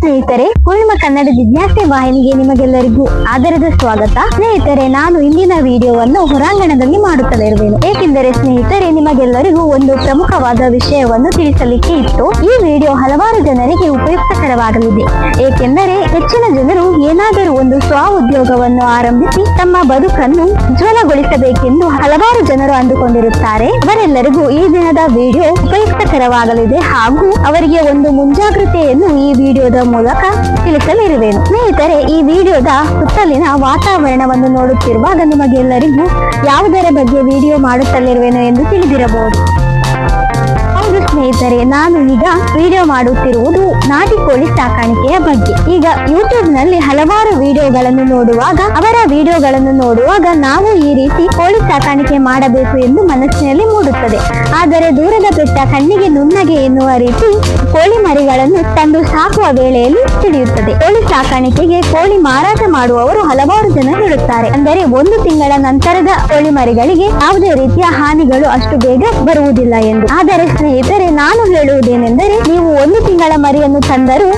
ಸ್ನೇಹಿತರೆ, ಪೂರ್ಣಿಮಾ ಕನ್ನಡ ಜಿಜ್ಞಾಸೆ ವಾಹಿನಿಗೆ ನಿಮಗೆಲ್ಲರಿಗೂ ಆದರದ ಸ್ವಾಗತ. ಸ್ನೇಹಿತರೆ, ನಾನು ಇಂದಿನ ವಿಡಿಯೋವನ್ನು ಹೊರಾಂಗಣದಲ್ಲಿ ಮಾಡುತ್ತಲೇ ಇರುವೆನು. ಏಕೆಂದರೆ ಸ್ನೇಹಿತರೆ, ನಿಮಗೆಲ್ಲರಿಗೂ ಒಂದು ಪ್ರಮುಖವಾದ ವಿಷಯವನ್ನು ತಿಳಿಸಲಿಕ್ಕೆ ಇತ್ತು. ಈ ವಿಡಿಯೋ ಹಲವಾರು ಜನರಿಗೆ ಉಪಯುಕ್ತಕರವಾಗಲಿದೆ. ಏಕೆಂದರೆ ಹೆಚ್ಚಿನ ಜನರು ಏನಾದರೂ ಒಂದು ಸ್ವ ಉದ್ಯೋಗವನ್ನು ಆರಂಭಿಸಿ ತಮ್ಮ ಬದುಕನ್ನು ಉಜ್ವಲಗೊಳಿಸಬೇಕೆಂದು ಹಲವಾರು ಜನರು ಅಂದುಕೊಂಡಿರುತ್ತಾರೆ. ಅವರೆಲ್ಲರಿಗೂ ಈ ದಿನದ ವಿಡಿಯೋ ಉಪಯುಕ್ತಕರವಾಗಲಿದೆ ಹಾಗೂ ಅವರಿಗೆ ಒಂದು ಮುಂಜಾಗ್ರತೆಯನ್ನು ಈ ವಿಡಿಯೋದ ಮೂಲಕ ತಿಳಿಸಲಿರುವೆನು. ಸ್ನೇಹಿತರೆ, ಈ ವಿಡಿಯೋದ ಸುತ್ತಲಿನ ವಾತಾವರಣವನ್ನು ನೋಡುತ್ತಿರುವಾಗ ನಿಮಗೆಲ್ಲರಿಗೂ ಯಾವುದರ ಬಗ್ಗೆ ವಿಡಿಯೋ ಮಾಡುತ್ತಲಿರುವೆನು ಎಂದು ತಿಳಿದಿರಬಹುದು. ಹೌದು ಸ್ನೇಹಿತರೆ, ನಾನು ಈಗ ವಿಡಿಯೋ ಮಾಡುತ್ತಿರುವುದು ನಾಟಿ ಕೋಳಿ ಸಾಕಾಣಿಕೆಯ ಬಗ್ಗೆ. ಈಗ ಯೂಟ್ಯೂಬ್ ನಲ್ಲಿ ಹಲವಾರು ವಿಡಿಯೋಗಳನ್ನು ನೋಡುವಾಗ ನಾವು ಈ ರೀತಿ ಕೋಳಿ ಸಾಕಾಣಿಕೆ ಮಾಡಬೇಕು ಎಂದು ಮನಸ್ಸಿನಲ್ಲಿ ಮೂಡುತ್ತದೆ. ಆದರೆ ದೂರದ ಬೆಟ್ಟ ಕಣ್ಣಿಗೆ ನುಣ್ಣಗೆ ಎನ್ನುವ ರೀತಿ ಕೋಳಿ ಮರಿಗಳನ್ನು ತಂದು ಸಾಕುವ ವೇಳೆಯಲ್ಲಿ ತಿಳಿಯುತ್ತದೆ. ಕೋಳಿ ಸಾಕಾಣಿಕೆಗೆ ಕೋಳಿ ಮಾರಾಟ ಮಾಡುವವರು ಹಲವಾರು ಜನ ಹೇಳುತ್ತಾರೆ, ಅಂದರೆ 1 ತಿಂಗಳ ನಂತರದ ಕೋಳಿ ಮರಿಗಳಿಗೆ ಯಾವುದೇ ರೀತಿಯ ಹಾನಿಗಳು ಅಷ್ಟು ಬೇಗ ಬರುವುದಿಲ್ಲ ಎಂದು. ಆದರೆ ಸ್ನೇಹಿತರೆ, ನಾನು ಹೇಳುವುದೇನೆಂದರೆ, ನೀವು 1 ತಿಂಗಳ ಮರಿಯನ್ನು ತಂದರೂ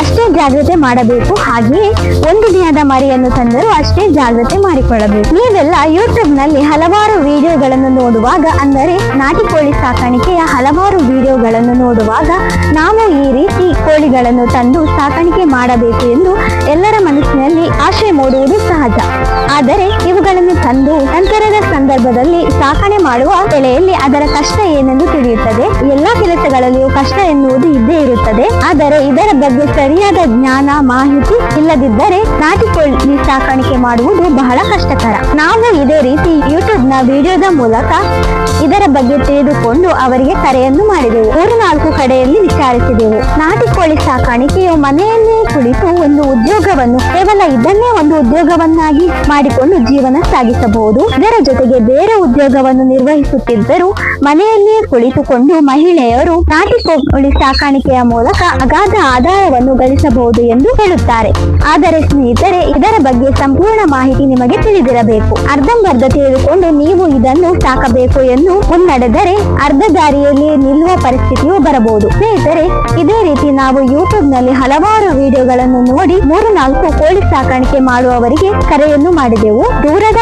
ಅಷ್ಟೇ ಜಾಗ್ರತೆ ಮಾಡಬೇಕು, ಹಾಗೆಯೇ 1 ದಿನದ ಮರಿಯನ್ನು ತಂದರೂ ಅಷ್ಟೇ ಜಾಗ್ರತೆ ಮಾಡಿಕೊಳ್ಳಬೇಕು. ನೀವೆಲ್ಲ ಯೂಟ್ಯೂಬ್ ನಲ್ಲಿ ಹಲವಾರು ವಿಡಿಯೋಗಳನ್ನು ನೋಡುವಾಗ, ಅಂದರೆ ನಾಟಿ ಕೋಳಿ ಸಾಕಾಣಿಕೆಯ ಹಲವಾರು ವಿಡಿಯೋಗಳನ್ನು ನೋಡುವಾಗ ನಾವು ಈ ರೀತಿ ಕೋಳಿಗಳನ್ನು ತಂದು ಸಾಕಾಣಿಕೆ ಮಾಡಬೇಕು ಎಂದು ಎಲ್ಲರ ಮನಸ್ಸಿನಲ್ಲಿ ಆಶೆ ಮೂಡುವುದು ಸಹಜ. ಆದರೆ ಇವುಗಳನ್ನು ತಂದು ನಂತರದ ಸಂದರ್ಭದಲ್ಲಿ ಸಾಕಣೆ ಮಾಡುವ ವೇಳೆಯಲ್ಲಿ ಅದರ ಕಷ್ಟ ಏನೆಂದು ತಿಳಿಯುತ್ತದೆ. ಎಲ್ಲಾ ಕೆಲಸಗಳಲ್ಲಿಯೂ ಕಷ್ಟ ಎನ್ನುವುದು ಇದ್ದೇ ಇರುತ್ತದೆ. ಆದರೆ ಇದರ ಬಗ್ಗೆ ಸರಿಯಾದ ಜ್ಞಾನ ಮಾಹಿತಿ ಇಲ್ಲದಿದ್ದರೆ ನಾಟಿ ಕೋಳಿ ಸಾಕಾಣಿಕೆ ಮಾಡುವುದು ಬಹಳ ಕಷ್ಟಕರ. ನಾವು ಇದೇ ರೀತಿ ಯೂಟ್ಯೂಬ್ ನ ವಿಡಿಯೋದ ಮೂಲಕ ಇದರ ಬಗ್ಗೆ ತಿಳಿದುಕೊಂಡು ಅವರಿಗೆ ಕರೆಯನ್ನು ಮಾಡಿದೆವು. 3-4 ಕಡೆಯಲ್ಲಿ ವಿಚಾರಿಸಿದೆವು. ನಾಟಿ ಕೋಳಿ ಸಾಕಾಣಿಕೆಯು ಮನೆಯಲ್ಲೇ ಕುಳಿತು ಒಂದು ಉದ್ಯೋಗವನ್ನು, ಕೇವಲ ಇದನ್ನೇ ಒಂದು ಉದ್ಯೋಗವನ್ನಾಗಿ ಮಾಡಿಕೊಂಡು ಜೀವನ ಸಾಗಿಸಬಹುದು. ಇದರ ಜೊತೆಗೆ ಬೇರೆ ಉದ್ಯೋಗವನ್ನು ನಿರ್ವಹಿಸುತ್ತಿದ್ದರೂ ಮನೆಯಲ್ಲಿಯೇ ಕುಳಿತುಕೊಂಡು ಮಹಿಳೆಯರು ನಾಟಿ ಕೋಳಿ ಸಾಕಾಣಿಕೆಯ ಮೂಲಕ ಅಗಾಧ ಆದಾಯವನ್ನು ಗಳಿಸಬಹುದು ಎಂದು ಹೇಳುತ್ತಾರೆ. ಆದರೆ ಸ್ನೇಹಿತರೆ, ಇದರ ಬಗ್ಗೆ ಸಂಪೂರ್ಣ ಮಾಹಿತಿ ನಿಮಗೆ ತಿಳಿದಿರಬೇಕು. ಅರ್ಧಂಬರ್ಧ ತಿಳಿದುಕೊಂಡು ನೀವು ಇದನ್ನು ಸಾಕಬೇಕು ಎಂದು ಮುನ್ನಡೆದರೆ ಅರ್ಧ ದಾರಿಯಲ್ಲಿ ನಿಲ್ಲುವ ಪರಿಸ್ಥಿತಿಯು ಬರಬಹುದು. ಸ್ನೇಹಿತರೆ, ಇದೇ ರೀತಿ ನಾವು ಯೂಟ್ಯೂಬ್ ನಲ್ಲಿ ಹಲವಾರು ವಿಡಿಯೋಗಳನ್ನು ನೋಡಿ 3-4 ಕೋಳಿ ಸಾಕಾಣಿಕೆ ಮಾಡುವವರಿಗೆ ಕರೆಯನ್ನು ಮಾಡಿದೆವು. ದೂರದ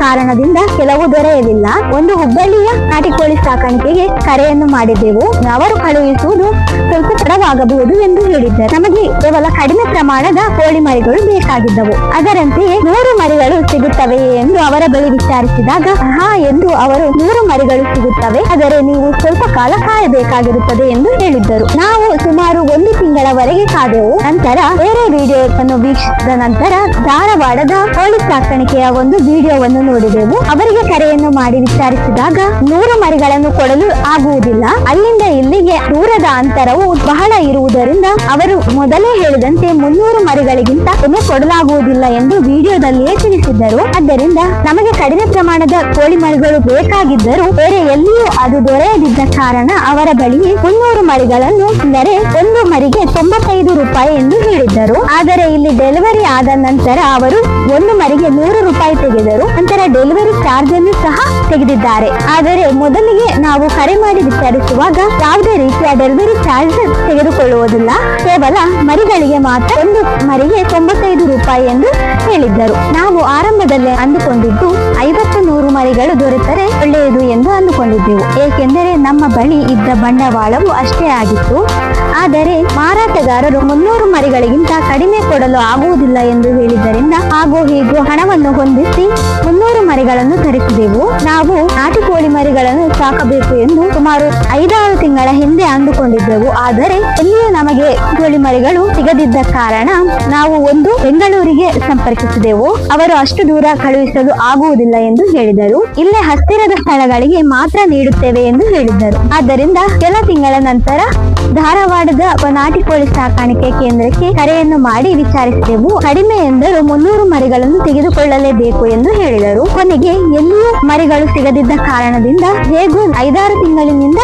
ಕಾರಣದಿಂದ ಕೆಲವು ದೊರೆಯಲಿಲ್ಲ. ಒಂದು ಹುಬ್ಬಳ್ಳಿಯ ನಾಟಿ ಕೋಳಿ ಸಾಕಾಣಿಕೆಗೆ ಕರೆಯನ್ನು ಮಾಡಿದೆವು. ಅವರು ಕಳುಹಿಸುವುದು ಸ್ವಲ್ಪ ತಡವಾಗಬಹುದು ಎಂದು ಹೇಳಿದ್ದಾರೆ. ನಮಗೆ ಕೇವಲ ಕಡಿಮೆ ಪ್ರಮಾಣದ ಕೋಳಿ ಮರಿಗಳು ಬೇಕಾಗಿದ್ದವು. ಅದರಂತೆಯೇ 100 ಮರಿಗಳು ಸಿಗುತ್ತವೆಯೇ ಎಂದು ಅವರ ಬಳಿ ವಿಚಾರಿಸಿದಾಗ ಹಾ ಎಂದು ಅವರು 100 ಮರಿಗಳು ಸಿಗುತ್ತವೆ, ಆದರೆ ನೀವು ಸ್ವಲ್ಪ ಕಾಲ ಕಾಯಬೇಕಾಗಿರುತ್ತದೆ ಎಂದು ಹೇಳಿದ್ದರು. ನಾವು ಸುಮಾರು 1 ತಿಂಗಳವರೆಗೆ ಕಾದೆವು. ನಂತರ ಬೇರೆ ವಿಡಿಯೋವನ್ನು ವೀಕ್ಷಿಸಿದ ನಂತರ ಧಾರವಾಡದ ಕೋಳಿ ಸಾಕಾಣಿಕೆಯ ಒಂದು ವಿಡಿಯೋವನ್ನು ನೋಡಿದೆವು. ಅವರಿಗೆ ಕರೆಯನ್ನು ಮಾಡಿ ವಿಚಾರಿಸಿದಾಗ 100 ಮರಿಗಳನ್ನು ಕೊಡಲು ಆಗುವುದಿಲ್ಲ, ಅಲ್ಲಿಂದ ಇಲ್ಲಿಗೆ ದೂರದ ಅಂತರವು ಬಹಳ ಇರುವುದರಿಂದ ಅವರು ಮೊದಲೇ ಹೇಳಿದಂತೆ 300 ಮರಿಗಳಿಗಿಂತ ಕಡಿಮೆ ಕೊಡಲಾಗುವುದಿಲ್ಲ ಎಂದು ವಿಡಿಯೋದಲ್ಲಿಯೇ ತಿಳಿಸಿದ್ದರು. ಆದ್ದರಿಂದ ನಮಗೆ ಕಡಿಮೆ ಪ್ರಮಾಣದ ಕೋಳಿ ಮರಿಗಳು ಬೇಕಾಗಿದ್ದರೂ ಬೇರೆ ಎಲ್ಲಿಯೂ ಅದು ದೊರೆಯದಿದ್ದ ಕಾರಣ ಅವರ ಬಳಿಯೇ 300 ಮರಿಗಳನ್ನು, ಅಂದರೆ ಒಂದು ಮರಿಗೆ 95 ರೂಪಾಯಿ ಎಂದು ಹೇಳಿದ್ದರು. ಆದರೆ ಇಲ್ಲಿ ಡೆಲಿವರಿ ಆದ ನಂತರ ಅವರು ಒಂದು ಮರಿಗೆ 100 ರೂಪಾಯಿ ತೆಗೆದರು. ನಂತರ ಡೆಲಿವರಿ ಚಾರ್ಜ್ ಅನ್ನು ಸಹ ತೆಗೆದಿದ್ದಾರೆ. ಆದರೆ ಮೊದಲಿಗೆ ನಾವು ಕರೆ ಮಾಡಿ ವಿಚಾರಿಸುವಾಗ ಯಾವುದೇ ರೀತಿಯ ಡೆಲಿವರಿ ಚಾರ್ಜ್ ತೆಗೆದುಕೊಳ್ಳುವುದಿಲ್ಲ, ಕೇವಲ ಮರಿಗಳಿಗೆ ಮಾತ್ರ ಒಂದು ಮರಿಗೆ 95 ರೂಪಾಯಿ ಎಂದು ಹೇಳಿದ್ದರು. ನಾವು ಆರಂಭದಲ್ಲೇ ಅಂದುಕೊಂಡಿದ್ದು 50-100 ಮರಿಗಳು ದೊರೆತರೆ ಒಳ್ಳೆಯದು ಎಂದು ಅಂದುಕೊಂಡಿದ್ದೆವು. ಏಕೆಂದರೆ ನಮ್ಮ ಬಳಿ ಇದ್ದ ಬಂಡವಾಳವು ಅಷ್ಟೇ ಆಗಿತ್ತು. ಆದರೆ ಮಾರಾಟಗಾರರು 300 ಮರಿಗಳಿಗಿಂತ ಕಡಿಮೆ ಕೊಡಲು ಆಗುವುದಿಲ್ಲ ಎಂದು ಹೇಳಿದ್ದರಿಂದ ಹಾಗೂ ಹೀಗೂ ಹಣವನ್ನು ಹೊಂದಿಸಿ 300 ಮರಿಗಳನ್ನು ತರಿಸಿದೆವು. ನಾವು ನಾಟಿ ಕೋಳಿ ಮರಿಗಳನ್ನು ಸಾಕಬೇಕು ಎಂದು ಸುಮಾರು 5-6 ತಿಂಗಳ ಹಿಂದೆ ಅಂದುಕೊಂಡಿದ್ದೆವು. ಆದರೆ ಎಲ್ಲಿಯೂ ನಮಗೆ ಕೋಳಿ ಮರಿಗಳು ಸಿಗದಿದ್ದ ಕಾರಣ ನಾವು ಒಂದು ಬೆಂಗಳೂರಿಗೆ ಸಂಪರ್ಕಿಸಿದೆವು. ಅವರು ಅಷ್ಟು ದೂರ ಕಳುಹಿಸಲು ಆಗುವುದಿಲ್ಲ ಎಂದು ಹೇಳಿದರು. ಇಲ್ಲೇ ಹತ್ತಿರದ ಸ್ಥಳಗಳಿಗೆ ಮಾತ್ರ ನೀಡುತ್ತೇವೆ ಎಂದು ಹೇಳಿದ್ದರು. ಆದ್ದರಿಂದ ಕೆಲ ತಿಂಗಳ ನಂತರ ಧಾರವಾಡದ ನಾಟಿ ಕೋಳಿ ಸಾಕಾಣಿಕೆ ಕೇಂದ್ರಕ್ಕೆ ಕರೆಯನ್ನು ಮಾಡಿ ವಿಚಾರಿಸಿದೆವು. ಕಡಿಮೆ ಎಂದರೂ 300 ಮರಿಗಳನ್ನು ತೆಗೆದುಕೊಳ್ಳಲೇಬೇಕು ಎಂದು ಹೇಳಿದರು. ಕೊನೆಗೆ ಎಲ್ಲಿಯೂ ಮರಿಗಳು ಸಿಗದಿದ್ದ ಕಾರಣದಿಂದ ಹೇಗೂ 5-6 ತಿಂಗಳಿನಿಂದ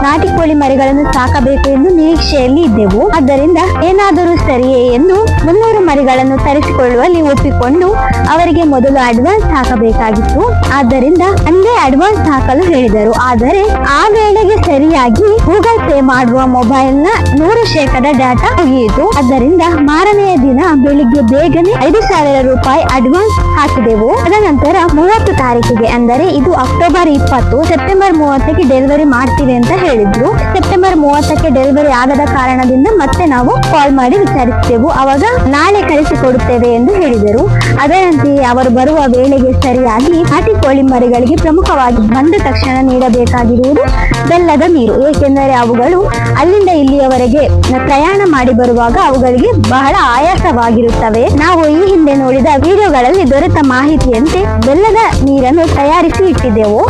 ನಾಟಿ ಕೋಳಿ ಮರಿಗಳನ್ನು ಸಾಕಬೇಕು ಎಂದು ನಿರೀಕ್ಷೆಯಲ್ಲಿ ಇದ್ದೆವು. ಆದ್ದರಿಂದ ಏನಾದರೂ ಸರಿಯೇ ಎಂದು 300 ಮರಿಗಳನ್ನು ತರಿಸಿಕೊಳ್ಳುವಲ್ಲಿ ಒಪ್ಪಿಕೊಂಡು ಅವರಿಗೆ ಮೊದಲು ಅಡ್ವಾನ್ಸ್ ಹಾಕಬೇಕಾಗಿತ್ತು. ಆದ್ದರಿಂದ ಅಂದೇ ಅಡ್ವಾನ್ಸ್ ಹಾಕಲು ಹೇಳಿದರು. ಆದರೆ ಆ ವೇಳೆಗೆ ಸರಿಯಾಗಿ ಗೂಗಲ್ ಪೇ ಮಾಡುವ ಮೊಬೈಲ್ನ 100% ಡಾಟಾ ಮುಗಿಯಿತು. ಆದ್ದರಿಂದ ಮಾರನೆಯ ದಿನ ಬೆಳಿಗ್ಗೆ ಬೇಗನೆ 5,000 ರೂಪಾಯಿ ಅಡ್ವಾನ್ಸ್ ಹಾಕಿದೆವು. ಅದನಂತರ 30 ತಾರೀಕಿಗೆ ಅಂದರೆ ಇದು ಅಕ್ಟೋಬರ್ 20, ಸೆಪ್ಟೆಂಬರ್ 30ಕ್ಕೆ ಡೆಲಿವರಿ ಮಾಡ್ತೀವಿ ಅಂತ ಹೇಳಿದ್ರು. ಸೆಪ್ಟೆಂಬರ್ 30ಕ್ಕೆ ಡೆಲಿವರಿ ಆಗದ ಕಾರಣದಿಂದ ಮತ್ತೆ ನಾವು ಕಾಲ್ ಮಾಡಿ ವಿಚಾರಿಸಿದೆವು. ಅವಾಗ ನಾಳೆ ಕಳಿಸಿಕೊಡುತ್ತೇವೆ ಎಂದು ಹೇಳಿದರು. ಅದರಂತೆಯೇ ಅವರು ಬರುವ ವೇಳೆಗೆ ಸರಿಯಾಗಿ ನಾಟಿ ಕೋಳಿ ಮರಿಗಳಿಗೆ ಪ್ರಮುಖವಾಗಿ ಬಂದ ತಕ್ಷಣ ನೀಡಬೇಕಾಗಿರುವುದು ಬೆಲ್ಲದ ನೀರು. ಏಕೆಂದರೆ ಅವುಗಳು ಅಲ್ಲಿಂದ ಇಲ್ಲಿಯವರೆಗೆ ಪ್ರಯಾಣ ಮಾಡಿ ಬರುವಾಗ ಅವುಗಳಿಗೆ ಬಹಳ ಆಯಾಸವಾಗಿರುತ್ತವೆ. ನಾವು ಈ ಹಿಂದೆ ನೋಡಿದ ವಿಡಿಯೋಗಳಲ್ಲಿ ದೊರೆತ ಮಾಹಿತಿಯಂತೆ ಬೆಲ್ಲದ ನೀರನ್ನು ತಯಾರಿಸಿ ಇಟ್ಟಿದ್ದೆವು.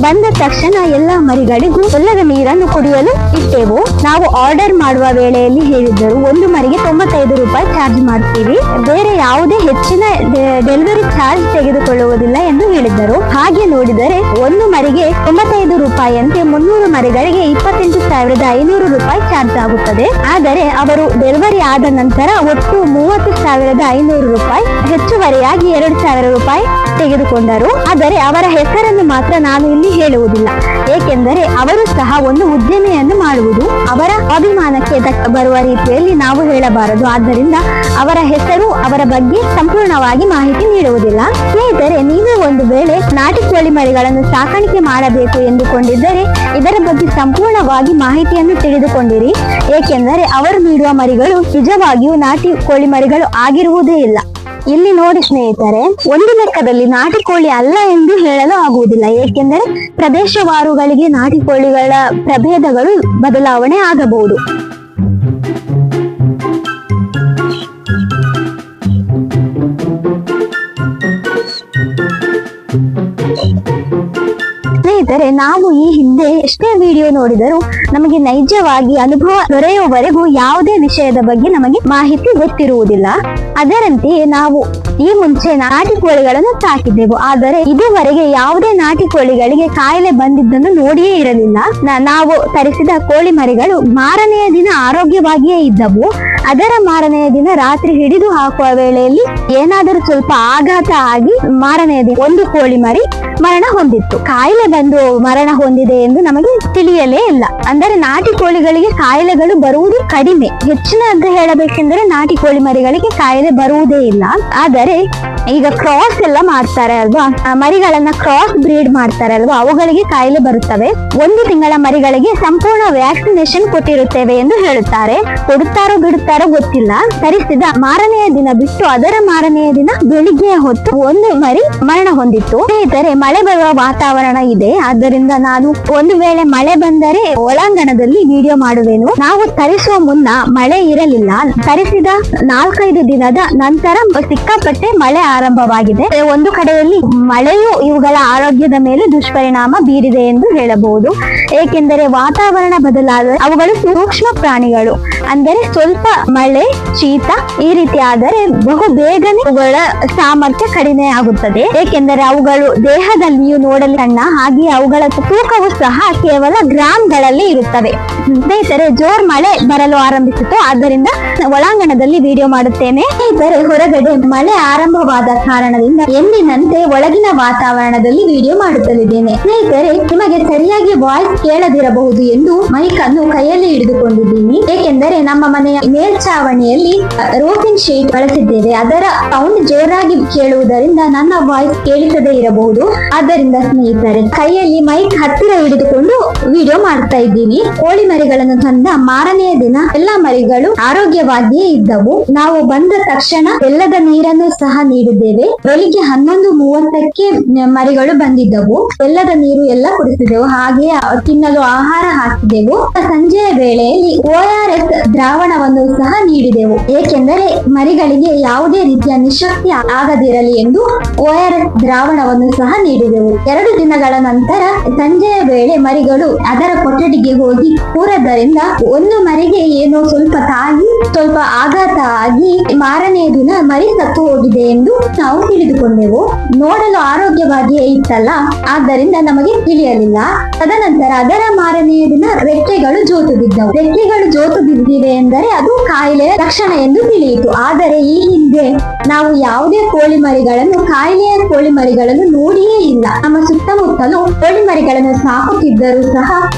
ಬಂದ ತಕ್ಷಣ ಎಲ್ಲ ಮರಿಗಳಿಗೂ ಬೆಲ್ಲದ ನೀರನ್ನು ಕುಡಿಯಲು ಇಟ್ಟೆವು. ನಾವು ಆರ್ಡರ್ ಮಾಡುವ ವೇಳೆಯಲ್ಲಿ ಹೇಳಿದ್ದರು, ಒಂದು ಮರಿಗೆ 95 ರೂಪಾಯಿ ಚಾರ್ಜ್ ಮಾಡ್ತೀವಿ, ಬೇರೆ ಯಾವುದೇ ಹೆಚ್ಚಿನ ಡೆಲಿವರಿ ಚಾರ್ಜ್ ತೆಗೆದುಕೊಳ್ಳುವುದಿಲ್ಲ ಎಂದು ಹೇಳಿದ್ದರು. ಹಾಗೆ ನೋಡಿದರೆ ಒಂದು ಮರಿಗೆ 95 ರೂಪಾಯಿಯಂತೆ 300 ಮರಿಗಳಿಗೆ 28,500 ರೂಪಾಯಿ ಚಾರ್ಜ್ ಆಗುತ್ತದೆ. ಆದರೆ ಅವರು ಡೆಲಿವರಿ ಆದ ನಂತರ ಒಟ್ಟು 30,500 ರೂಪಾಯಿ ಹೆಚ್ಚುವರಿಯಾಗಿ 2,000 ರೂಪಾಯಿ ತೆಗೆದುಕೊಂಡರು. ಆದರೆ ಅವರ ಹೆಸರನ್ನು ಮಾತ್ರ ನಾನು ಇಲ್ಲಿ ಹೇಳುವುದಿಲ್ಲ, ಏಕೆಂದರೆ ಅವರು ಸಹ ಒಂದು ಉದ್ಯಮೆಯನ್ನು ಮಾಡುವುದು ಅವರ ಅಭಿಮಾನಕ್ಕೆ ಬರುವ ರೀತಿಯಲ್ಲಿ ನಾವು ಹೇಳಬಾರದು. ಆದ್ದರಿಂದ ಅವರ ಹೆಸರು, ಅವರ ಬಗ್ಗೆ ಸಂಪೂರ್ಣವಾಗಿ ಮಾಹಿತಿ ನೀಡುವುದಿಲ್ಲ. ಸ್ನೇಹಿತರೆ, ನೀವೇ ಒಂದು ವೇಳೆ ನಾಟಿ ಕೋಳಿ ಮರಿಗಳನ್ನು ಸಾಕಾಣಿಕೆ ಮಾಡಬೇಕು ಎಂದುಕೊಂಡಿದ್ದರೆ ಇದರ ಬಗ್ಗೆ ಸಂಪೂರ್ಣವಾಗಿ ಮಾಹಿತಿಯನ್ನು ತಿಳಿದುಕೊಂಡಿರಿ. ಏಕೆಂದರೆ ಅವರು ನೀಡುವ ಮರಿಗಳು ನಿಜವಾಗಿಯೂ ನಾಟಿ ಕೋಳಿ ಮರಿಗಳು ಆಗಿರುವುದೇ ಇಲ್ಲ. ಇಲ್ಲಿ ನೋಡಿ ಸ್ನೇಹಿತರೆ, ಒಂದು ಲೆಕ್ಕದಲ್ಲಿ ನಾಟಿ ಕೋಳಿ ಅಲ್ಲ ಎಂದು ಹೇಳಲು ಆಗುವುದಿಲ್ಲ. ಏಕೆಂದರೆ ಪ್ರದೇಶವಾರುಗಳಿಗೆ ನಾಟಿ ಕೋಳಿಗಳ ಪ್ರಭೇದಗಳು ಬದಲಾವಣೆ ಆಗಬಹುದು. ಸ್ನೇಹಿತರೆ, ನಾವು ಈ ಹಿಂದೆ ಎಷ್ಟೇ ವಿಡಿಯೋ ನೋಡಿದರೂ ನಮಗೆ ನೈಜವಾಗಿ ಅನುಭವ ದೊರೆಯುವವರೆಗೂ ಯಾವುದೇ ವಿಷಯದ ಬಗ್ಗೆ ನಮಗೆ ಮಾಹಿತಿ ಗೊತ್ತಿರುವುದಿಲ್ಲ. ಅದರಂತೆಯೇ ನಾವು ಈ ಮುಂಚೆ ನಾಟಿ ಕೋಳಿಗಳನ್ನು ಸಾಕಿದ್ದೆವು. ಆದರೆ ಇದುವರೆಗೆ ಯಾವುದೇ ನಾಟಿ ಕೋಳಿಗಳಿಗೆ ಕಾಯಿಲೆ ಬಂದಿದ್ದನ್ನು ನೋಡಿಯೇ ಇರಲಿಲ್ಲ. ನಾವು ತರಿಸಿದ ಕೋಳಿ ಮರಿಗಳು ಮಾರನೆಯ ದಿನ ಆರೋಗ್ಯವಾಗಿಯೇ ಇದ್ದವು. ಅದರ ಮಾರನೆಯ ದಿನ ರಾತ್ರಿ ಹಿಡಿದು ಹಾಕುವ ವೇಳೆಯಲ್ಲಿ ಏನಾದರೂ ಸ್ವಲ್ಪ ಆಘಾತ ಆಗಿ ಮಾರನೆಯ ದಿನ ಒಂದು ಕೋಳಿ ಮರಿ ಮರಣ ಹೊಂದಿತ್ತು. ಕಾಯಿಲೆ ಬಂದು ಮರಣ ಹೊಂದಿದೆ ಎಂದು ನಮಗೆ ತಿಳಿಯಲೇ ಇಲ್ಲ. ಅಂದರೆ ನಾಟಿ ಕೋಳಿಗಳಿಗೆ ಕಾಯಿಲೆಗಳು ಬರುವುದು ಕಡಿಮೆ. ಹೆಚ್ಚಿನ ಹೇಳಬೇಕೆಂದರೆ ನಾಟಿ ಕೋಳಿ ಮರಿಗಳಿಗೆ ಕಾಯಿಲೆ ಬರುವುದೇ ಇಲ್ಲ. ಆದರೆ ಈಗ ಕ್ರಾಸ್ ಎಲ್ಲ ಮಾಡ್ತಾರೆ ಅಲ್ವಾ, ಮರಿಗಳನ್ನ ಕ್ರಾಸ್ ಬ್ರೀಡ್ ಮಾಡ್ತಾರೆ ಅಲ್ವಾ, ಅವುಗಳಿಗೆ ಕಾಯಿಲೆ ಬರುತ್ತವೆ. 1 ತಿಂಗಳ ಮರಿಗಳಿಗೆ ಸಂಪೂರ್ಣ ವ್ಯಾಕ್ಸಿನೇಷನ್ ಕೊಟ್ಟಿರುತ್ತೇವೆ ಎಂದು ಹೇಳುತ್ತಾರೆ. ಕೊಡುತ್ತಾರೋ ಬಿಡುತ್ತಾರೋ ಗೊತ್ತಿಲ್ಲ. ತರಿಸಿದ ಮಾರನೆಯ ದಿನ ಬಿಟ್ಟು ಅದರ ಮಾರನೆಯ ದಿನ ಬೆಳಿಗ್ಗೆ ಹೊತ್ತು ಒಂದು ಮರಿ ಮರಣ ಹೊಂದಿತ್ತು. ಸ್ನೇಹಿತರೆ, ಮಳೆ ಬರುವ ವಾತಾವರಣ ಇದೆ. ಆದ್ದರಿಂದ ನಾನು ಒಂದು ವೇಳೆ ಮಳೆ ಬಂದರೆ ಒಳಾಂಗಣದಲ್ಲಿ ವಿಡಿಯೋ ಮಾಡುವೆನು. ನಾವು ತರಿಸುವ ಮುನ್ನ ಮಳೆ ಇರಲಿಲ್ಲ. ತರಿಸಿದ 4-5 ದಿನದ ನಂತರ ಸಿಕ್ಕಾಪಟ್ಟೆ ಮಳೆ ಆರಂಭವಾಗಿದೆ. ಒಂದು ಕಡೆಯಲ್ಲಿ ಮಳೆಯು ಇವುಗಳ ಆರೋಗ್ಯದ ಮೇಲೆ ದುಷ್ಪರಿಣಾಮ ಬೀರಿದೆ ಎಂದು ಹೇಳಬಹುದು. ಏಕೆಂದರೆ ವಾತಾವರಣ ಬದಲಾದ ಅವುಗಳು ಸೂಕ್ಷ್ಮ ಪ್ರಾಣಿಗಳು. ಅಂದರೆ ಸ್ವಲ್ಪ ಮಳೆ, ಶೀತ ಈ ರೀತಿ ಆದರೆ ಬಹು ಬೇಗನೆ ಅವುಗಳ ಸಾಮರ್ಥ್ಯ ಕಡಿಮೆ ಆಗುತ್ತದೆ. ಏಕೆಂದರೆ ಅವುಗಳು ದೇಹದಲ್ಲಿಯೂ ನೋಡಲು ಸಣ್ಣ, ಹಾಗೆ ಅವುಗಳ ತೂಕವು ಸಹ ಕೇವಲ ಗ್ರಾಮ್ಗಳಲ್ಲಿ ಇರುತ್ತವೆ. ಸ್ನೇಹಿತರೆ, ಜೋರ್ ಮಳೆ ಬರಲು ಆರಂಭಿಸಿತು. ಆದ್ದರಿಂದ ಒಳಾಂಗಣದಲ್ಲಿ ವಿಡಿಯೋ ಮಾಡುತ್ತೇನೆ. ಸ್ನೇಹಿತರೆ, ಹೊರಗಡೆ ಮಳೆ ಆರಂಭವಾದ ಕಾರಣದಿಂದ ಎಂದಿನಂತೆ ಒಳಗಿನ ವಾತಾವರಣದಲ್ಲಿ ವಿಡಿಯೋ ಮಾಡುತ್ತಲಿದ್ದೇನೆ. ಸ್ನೇಹಿತರೆ, ನಿಮಗೆ ಸರಿಯಾಗಿ ವಾಯ್ಸ್ ಕೇಳದಿರಬಹುದು ಎಂದು ಮೈಕ್ ಅನ್ನು ಕೈಯಲ್ಲಿ ಹಿಡಿದುಕೊಂಡಿದ್ದೀನಿ. ಏಕೆಂದರೆ ನಮ್ಮ ಮನೆಯ ಮೇಲ್ಛಾವಣಿಯಲ್ಲಿ ರೋಫಿಂಗ್ ಶೀಟ್ ಬಳಸಿದ್ದೇವೆ. ಅದರ ಸೌಂಡ್ ಜೋರಾಗಿ ಕೇಳುವುದರಿಂದ ನನ್ನ ವಾಯ್ಸ್ ಕೇಳಿಸದೇ ಇರಬಹುದು. ಆದ್ದರಿಂದ ಸ್ನೇಹಿತರೆ, ಕೈಯಲ್ಲಿ ಮೈಕ್ ಹತ್ತಿರ ಹಿಡಿದುಕೊಂಡು ವಿಡಿಯೋ ಮಾಡ್ತಾ ಇದ್ದೀನಿ. ಕೋಳಿ ಮರಿಗಳನ್ನು ತಂದ ಮಾರನೆಯ ದಿನ ಎಲ್ಲ ಮರಿಗಳು ಆರೋಗ್ಯವಾಗಿಯೇ ಇದ್ದವು. ನಾವು ಬಂದ ತಕ್ಷಣ ಬೆಲ್ಲದ ನೀರನ್ನು ಸಹ ನೀಡಿದ್ದೇವೆ. ಬೆಳಿಗ್ಗೆ 11:30ಕ್ಕೆ ಮರಿಗಳು ಬಂದಿದ್ದವು. ಬೆಲ್ಲದ ನೀರು ಎಲ್ಲ ಕುಡಿಸಿದೆವು. ಹಾಗೆ ತಿನ್ನಲು ಆಹಾರ ಹಾಕಿದೆವು. ಸಂಜೆಯ ವೇಳೆಯಲ್ಲಿ ORS ದ್ರಾವಣವನ್ನು ಸಹ ನೀಡಿದೆವು. ಏಕೆಂದರೆ ಮರಿಗಳಿಗೆ ಯಾವುದೇ ರೀತಿಯ ನಿಶಕ್ತಿ ಆಗದಿರಲಿ ಎಂದು ORS ದ್ರಾವಣವನ್ನು ಸಹ ನೀಡಿದೆವು. 2 ದಿನಗಳ ನಂತರ ಸಂಜೆಯ ವೇಳೆ ಮರಿಗಳು ಅದರ ಕೊಠಡಿಗೆ ಹೋಗಿ ಕೂರದ್ದರಿಂದ ಒಂದು ಮರಿಗೆ ಏನೋ ಸ್ವಲ್ಪ ತಾಗಿ ಸ್ವಲ್ಪ ಆಘಾತ ಆಗಿ ಮಾರನೆಯ ದಿನ ಮರಿ ಸತ್ತು ಹೋಗಿದೆ ಎಂದು ನಾವು ತಿಳಿದುಕೊಂಡೆವು. ನೋಡಲು ಆರೋಗ್ಯವಾಗಿಯೇ ಇತ್ತಲ್ಲ, ಆದ್ದರಿಂದ ನಮಗೆ ತಿಳಿಯಲಿಲ್ಲ. ತದನಂತರ ಅದರ ಮಾರನೆಯ ದಿನ ರೆಕ್ಕೆಗಳು ಜೋತು ಬಿದ್ದವು. ರೆಕ್ಕೆಗಳು ಜೋತು ಬಿದ್ದಿವೆ ಎಂದರೆ ಅದು ಕಾಯಿಲೆ ಕಾಯಿಲೆಯ ಲಕ್ಷಣ ಎಂದು ತಿಳಿಯಿತು. ಆದರೆ ಈ ಹಿಂದೆ ನಾವು ಯಾವುದೇ ಕೋಳಿ ಮರಿಗಳನ್ನು, ಕಾಯಿಲೆಯ ಕೋಳಿ ಮರಿಗಳನ್ನು ನೋಡಿಯೇ ಇಲ್ಲ. ನಮ್ಮ ಸುತ್ತಮುತ್ತಲೂ ಕೋಳಿ ಮರಿಗಳನ್ನು ಸಾಕುತ್ತಿದ್ದರೂ ಸಹ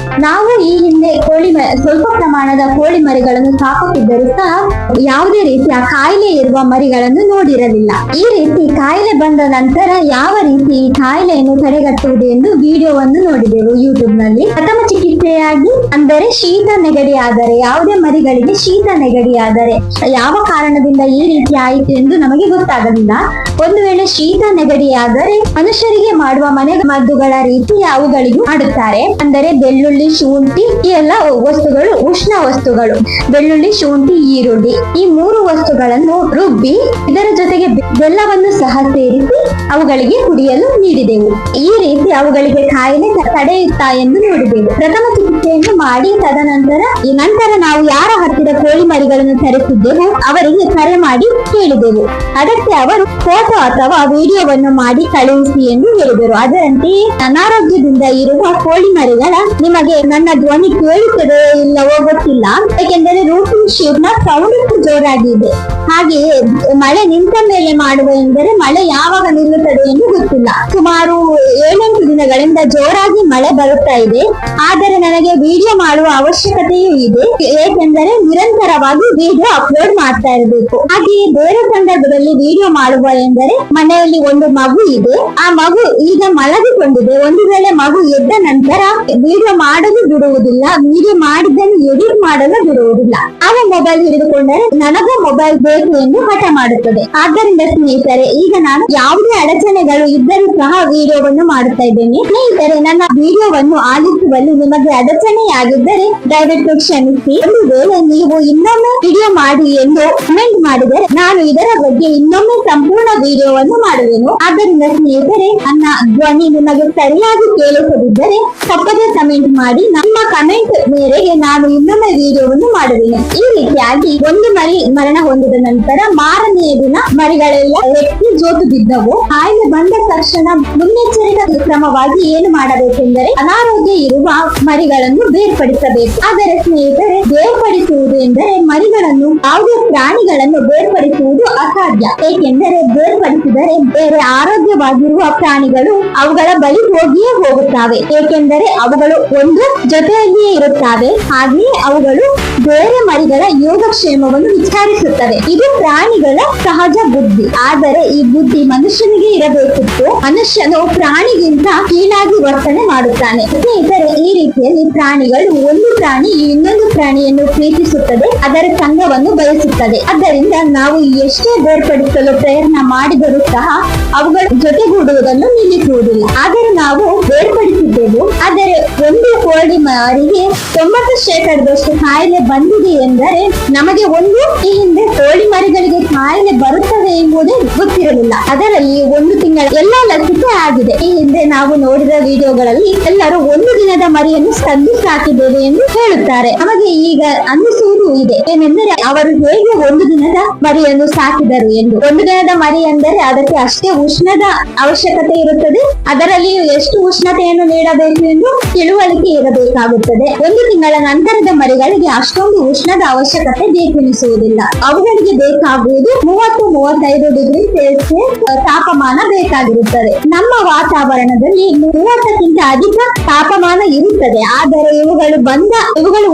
ನಾವು ಈ ಹಿಂದೆ ಸ್ವಲ್ಪ ಪ್ರಮಾಣದ ಕೋಳಿ ಮರಿಗಳನ್ನು ಸಾಕುತ್ತಿದ್ದರೂ ಸಹ ಯಾವುದೇ ರೀತಿಯ ಕಾಯಿಲೆ ಇರುವ ಮರಿಗಳನ್ನು ನೋಡಿರಲಿಲ್ಲ. ಈ ರೀತಿ ಕಾಯಿಲೆ ಬಂದ ನಂತರ ಯಾವ ರೀತಿ ಈ ಕಾಯಿಲೆಯನ್ನು ತಡೆಗಟ್ಟುವುದು ಎಂದು ವಿಡಿಯೋವನ್ನು ನೋಡಿದೆವು ಯೂಟ್ಯೂಬ್ ನಲ್ಲಿ. ಪ್ರಥಮ ಚಿಕಿತ್ಸೆಯಾಗಿ ಅಂದರೆ ಶೀತ ನೆಗಡಿ ಆದರೆ, ಯಾವುದೇ ಮರಿಗಳಿಗೆ ಶೀತ ನೆಗಡಿ ಆದರೆ ಯಾವ ಕಾರಣದಿಂದ ಈ ರೀತಿ ಆಯಿತು ಎಂದು ನಮಗೆ ಗೊತ್ತಾಗಲಿಲ್ಲ. ಒಂದು ವೇಳೆ ಶೀತ ನೆಗಡಿ ಆದರೆ ಮನುಷ್ಯರಿಗೆ ಮಾಡುವ ಮನೆ ಮದ್ದುಗಳ ರೀತಿ ಅವುಗಳಿಗೂ ಮಾಡುತ್ತಾರೆ. ಅಂದರೆ ಬೆಳ್ಳುಳ್ಳಿ, ಶುಂಠಿ ಈ ಎಲ್ಲ ವಸ್ತುಗಳು ಉಷ್ಣ ವಸ್ತುಗಳು. ಬೆಳ್ಳುಳ್ಳಿ, ಶುಂಠಿ, ಈರುಳ್ಳಿ ಈ 3 ವಸ್ತುಗಳನ್ನು ರುಬ್ಬಿ ಇದರ ಜೊತೆಗೆ ಬೆಲ್ಲವನ್ನು ಸಹ ಸೇರಿಸಿ ಅವುಗಳಿಗೆ ಕುಡಿಯಲು ನೀಡಿದೆವು. ಈ ರೀತಿ ಅವುಗಳಿಗೆ ಕಾಯಿಲೆ ತಡೆಯುತ್ತಾ ಎಂದು ನೋಡಿದೆವು. ಪ್ರಥಮ ಚಿಕಿತ್ಸೆಯನ್ನು ಮಾಡಿ ನಂತರ ನಾವು ಯಾರ ಹತ್ತಿರ ಕೋಳಿ ಮರಿಗಳನ್ನು ತರಿಸಿದ್ದೆವು ಅವರಿಗೆ ಕರೆ ಮಾಡಿ ಕೇಳಿದೆವು. ಅದಕ್ಕೆ ಅವರು ಫೋಟೋ ಅಥವಾ ವಿಡಿಯೋವನ್ನು ಮಾಡಿ ಕಳುಹಿಸಿ ಎಂದು ಹೇಳಿದರು. ಅದರಂತೆಯೇ ಅನಾರೋಗ್ಯದಿಂದ ಇರುವ ಕೋಳಿ ಮರಿಗಳ, ನಿಮಗೆ ನನ್ನ ಧ್ವನಿ ಕೇಳುತ್ತದೆ ಇಲ್ಲವೋ ಗೊತ್ತಿಲ್ಲ, ಏಕೆಂದರೆ ರೂಟಿಂಗ್ ಶೀಟ್ ನ ಸೌಂಡ್ ಜೋರಾಗಿದೆ. ಹಾಗೆಯೇ ಮಳೆ ನಿಂತ ಮೇಲೆ ಮಾಡುವ ಎಂದರೆ ಮಳೆ ಯಾವಾಗ ನಿಲ್ಲುತ್ತದೆ ಎಂದು ಗೊತ್ತಿಲ್ಲ. ಸುಮಾರು 7-8 ದಿನಗಳಿಂದ ಜೋರಾಗಿ ಮಳೆ ಬರುತ್ತಾ ಇದೆ. ಆದರೆ ನನಗೆ ವಿಡಿಯೋ ಮಾಡುವ ಅವಶ್ಯಕತೆಯೂ ಇದೆ, ಏಕೆಂದರೆ ನಿರಂತರವಾಗಿ ವಿಡಿಯೋ ಅಪ್ಲೋಡ್ ಮಾಡ್ತಾ ಇರಬೇಕು. ಹಾಗೆಯೇ ಬೇರೆ ಸಂದರ್ಭದಲ್ಲಿ ವಿಡಿಯೋ ಮಾಡುವ ಎಂದರೆ ಮನೆಯಲ್ಲಿ ಒಂದು ಮಗು ಇದೆ, ಆ ಮಗು ಈಗ ಮಲಗಿಕೊಂಡಿದೆ. ಒಂದು ವೇಳೆ ಮಗು ಎದ್ದ ನಂತರ ವಿಡಿಯೋ ಮಾಡಲು ಬಿಡುವುದಿಲ್ಲ, ವಿಡಿಯೋ ಮಾಡಿದ್ದನ್ನು ಎಡಿಟ್ ಮಾಡಲು ಬಿಡುವುದಿಲ್ಲ. ಆಗ ಮೊಬೈಲ್ ಹಿಡಿದುಕೊಂಡರೆ ನನಗೂ ಮೊಬೈಲ್ ಬೇಕು ಎಂದು ಹಠ ಮಾಡುತ್ತದೆ. ಆದ್ದರಿಂದ ಸ್ನೇಹಿತರೆ, ಈಗ ನಾನು ಯಾವುದೇ ಅಡಚಣೆಗಳು ಇದ್ದರೂ ಸಹ ವಿಡಿಯೋವನ್ನು ಮಾಡುತ್ತಾ ಇದ್ದೇನೆ. ಸ್ನೇಹಿತರೆ, ನನ್ನ ವಿಡಿಯೋವನ್ನು ಆಲಿಸುವಲ್ಲಿ ನಿಮಗೆ ಅಡಚಣೆಯಾಗಿದ್ದರೆ ದಯವಿಟ್ಟು ಕ್ಷಮಿಸಿ. ಒಂದು ವೇಳೆ ನೀವು ಇನ್ನೊಮ್ಮೆ ವಿಡಿಯೋ ಮಾಡಿ ಎಂದು ಕಮೆಂಟ್ ಮಾಡಿದರೆ ನಾನು ಇದರ ಬಗ್ಗೆ ಇನ್ನೊಮ್ಮೆ ಸಂಪೂರ್ಣ ವಿಡಿಯೋವನ್ನು ಮಾಡುವೆನು. ಆದ್ದರಿಂದ ಸ್ನೇಹಿತರೆ, ನನ್ನ ಧ್ವನಿ ನಿಮಗೆ ಸರಿಯಾಗಿ ಕೇಳಿಸದಿದ್ದರೆ ತಪ್ಪದೆ ಕಮೆಂಟ್ ಮಾಡಿ. ನಮ್ಮ ಕಮೆಂಟ್ ಮೇರೆಗೆ ನಾನು ಇನ್ನೊಮ್ಮೆ ವಿಡಿಯೋವನ್ನು ಮಾಡುವೆನು. ಈ ರೀತಿಯಾಗಿ ಒಂದು ಮರಿ ಮರಣ ಹೊಂದಿದ ನಂತರ ಮಾರನೆಯ ದಿನ ಮರಿಗಳೆಲ್ಲ ರೆಕ್ಕೆ ಜೋತು ಬಿದ್ದವು. ಕಾಯಿಲೆ ಬಂದ ತಕ್ಷಣ ಮುನ್ನೆಚ್ಚರಿಕಾ ಕ್ರಮವಾಗಿ ಏನು ಮಾಡಬೇಕೆಂದರೆ ಅನಾರೋಗ್ಯ ಇರುವ ಮರಿಗಳನ್ನು ಬೇರ್ಪಡಿಸಬೇಕು. ಆದರೆ ಸ್ನೇಹಿತರೆ, ಬೇರ್ಪಡಿಸುವುದು ಎಂದರೆ ಮರಿಗಳನ್ನು, ಯಾವುದೇ ಪ್ರಾಣಿಗಳನ್ನು ಬೇರ್ಪಡಿಸುವುದು ಅಸಾಧ್ಯ. ಏಕೆಂದರೆ ಬೇರ್ಪಡಿಸಿದರೆ ಬೇರೆ ಆರೋಗ್ಯವಾಗಿರುವ ಪ್ರಾಣಿಗಳು ಅವುಗಳ ಬಳಿ ಹೋಗಿಯೇ ಹೋಗುತ್ತವೆ. ಏಕೆಂದರೆ ಅವುಗಳು ಒಂದು ಜೊತೆಯಲ್ಲಿಯೇ ಇರುತ್ತವೆ. ಹಾಗೆಯೇ ಅವುಗಳು ಬೇರೆ ಮರಿಗಳ ಯೋಗಕ್ಷೇಮವನ್ನು ವಿಚಾರಿಸುತ್ತವೆ. ಇದು ಪ್ರಾಣಿಗಳ ಸಹಜ ಬುದ್ಧಿ. ಆದರೆ ಈ ಬುದ್ಧಿ ಮನುಷ್ಯನಿಗೆ ಇರಬೇಕಿತ್ತು. ಮನುಷ್ಯನು ಪ್ರಾಣಿಗಿಂತ ಕೀಳಾಗಿ ವರ್ತನೆ ಮಾಡುತ್ತಾನೆ. ಸ್ನೇಹಿತರೆ, ಈ ರೀತಿಯಲ್ಲಿ ಪ್ರಾಣಿಗಳು, ಒಂದು ಪ್ರಾಣಿ ಇನ್ನೊಂದು ಪ್ರಾಣಿಯನ್ನು ಪ್ರೀತಿಸುತ್ತದೆ, ಅದರ ಸಂಘವನ್ನು ಬಯಸುತ್ತದೆ. ಆದ್ದರಿಂದ ನಾವು ಎಷ್ಟೇ ಬೇರ್ಪಡಿಸಲು ಪ್ರಯತ್ನ ಮಾಡಿದರೂ ಸಹ ಅವುಗಳ ಜೊತೆಗೂಡುವುದನ್ನು ನಿಲ್ಲಿಸುವುದಿಲ್ಲ. ಆದರೆ ನಾವು ಬೇರ್ಪಡಿಸಿದ್ದೆವು. ಆದರೆ ಒಂದು ಕೋಳಿ ಮರಿಗೆ 90% ಕಾಯಿಲೆ ಬಂದಿದೆ ಎಂದರೆ ನಮಗೆ ಈ ಹಿಂದೆ ಕೋಳಿ ಮರಿಗಳಿಗೆ ಕಾಯಿಲೆ ಬರುತ್ತದೆ ಎಂಬುದೇ ಗೊತ್ತಿರಲಿಲ್ಲ. ಅದರಲ್ಲಿ 1 ತಿಂಗಳ ಎಲ್ಲ ಲಸಿಕೆ ಆಗಿದೆ. ಈ ಹಿಂದೆ ನಾವು ನೋಡಿದ ವಿಡಿಯೋಗಳಲ್ಲಿ ಎಲ್ಲರೂ 1 ದಿನದ ಮರಿಯನ್ನು ತಂದು ಸಾಕಿದ್ದೇವೆ ಎಂದು ಹೇಳುತ್ತಾರೆ. ನಮಗೆ ಈಗ ಅನ್ನಿಸುವುದು ಇದೆ, ಏನೆಂದರೆ ಅವರು ಹೇಗೆ 1 ದಿನದ ಮರಿಯನ್ನು ಸಾಕಿದರು ಎಂದು. 1 ದಿನದ ಮರಿ ಎಂದರೆ ಅದಕ್ಕೆ ಅಷ್ಟೇ ಉಷ್ಣದ ಅವಶ್ಯಕತೆ ಇರುತ್ತದೆ. ಅದರಲ್ಲಿಯೂ ಎಷ್ಟು ಉಷ್ಣತೆಯನ್ನು ನೀಡಬೇಕು ಎಂದು ತಿಳುವಳಿಕೆ ಇರಬೇಕಾಗುತ್ತದೆ. 1 ತಿಂಗಳ ನಂತರದ ಮರಿಗಳಿಗೆ ಅಷ್ಟೊಂದು ಉಷ್ಣದ ಅವಶ್ಯಕತೆ ಬೇಕೆನಿಸುವುದಿಲ್ಲ. ಅವುಗಳಿಗೆ ಬೇಕಾಗುವುದು 30-35 ಡಿಗ್ರಿ ಸೆಲ್ಸಿಯಸ್ ತಾಪಮಾನ ಬೇಕಾಗಿರುತ್ತದೆ. ನಮ್ಮ ವಾತಾವರಣದಲ್ಲಿ 30ಕ್ಕಿಂತ ಅಧಿಕ ತಾಪಮಾನ ಇರುತ್ತದೆ. ಆದರೆ ಇವುಗಳು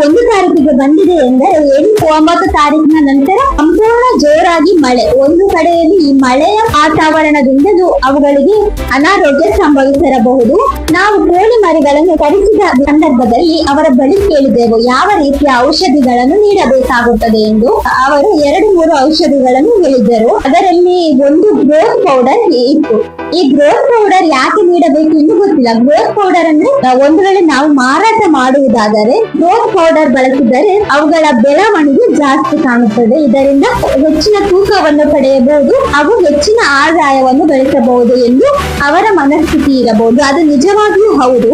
1 ತಾರೀಕಿಗೆ ಬಂದಿದೆ ಎಂದರೆ 8-9 ತಾರೀಕಿನ ನಂತರ ಸಂಪೂರ್ಣ ಜೋರಾಗಿ ಮಳೆ. ಒಂದು ಕಡೆಯಲ್ಲಿ ಈ ಮಳೆಯ ವಾತಾವರಣದಿಂದಲೂ ಅವುಗಳಿಗೆ ಅನಾರೋಗ್ಯ ಸಂಭವಿಸಿರಬಹುದು. ನಾವು ಕೋಳಿ ಮರಿಗಳನ್ನು ತರಿಸಿದ ಸಂದರ್ಭದಲ್ಲಿ ಅವರ ಬಳಿ ಕೇಳಿದೆವು ಯಾವ ರೀತಿಯ ಔಷಧಿಗಳನ್ನು ನೀಡಬೇಕಾಗುತ್ತದೆ ಎಂದು. ಅವರು 2-3 ಔಷಧಿಗಳನ್ನು ಹೇಳಿದರು. ಅದರಲ್ಲಿ ಒಂದು ಗ್ರೋತ್ ಪೌಡರ್ ಇತ್ತು. ಈ ಗ್ರೋತ್ ಪೌಡರ್ ಯಾಕೆ ನೀಡಬೇಕು ಎಂದು ಗೊತ್ತಿಲ್ಲ. ಗ್ರೋತ್ ಪೌಡರ್ ಅಂದ್ರೆ ಒಂದು ವೇಳೆ ನಾವು ಮಾರಾಟ ಮಾಡುವುದಾದರೆ ಗ್ರೋತ್ ಪೌಡರ್ ಬಳಸಿದರೆ ಅವುಗಳ ಬೆಳವಣಿಗೆ ಜಾಸ್ತಿ ಕಾಣುತ್ತದೆ. ಇದರಿಂದ ಹೆಚ್ಚಿನ ತೂಕವನ್ನು ಪಡೆಯಬಹುದು ಹಾಗೂ ಹೆಚ್ಚಿನ ಆದಾಯವನ್ನು ಗಳಿಸಬಹುದು ಎಂದು ಅವರ ಮನಸ್ಥಿತಿ ಇರಬಹುದು. ಅದು ನಿಜವಾಗಿಯೂ ಹೌದು.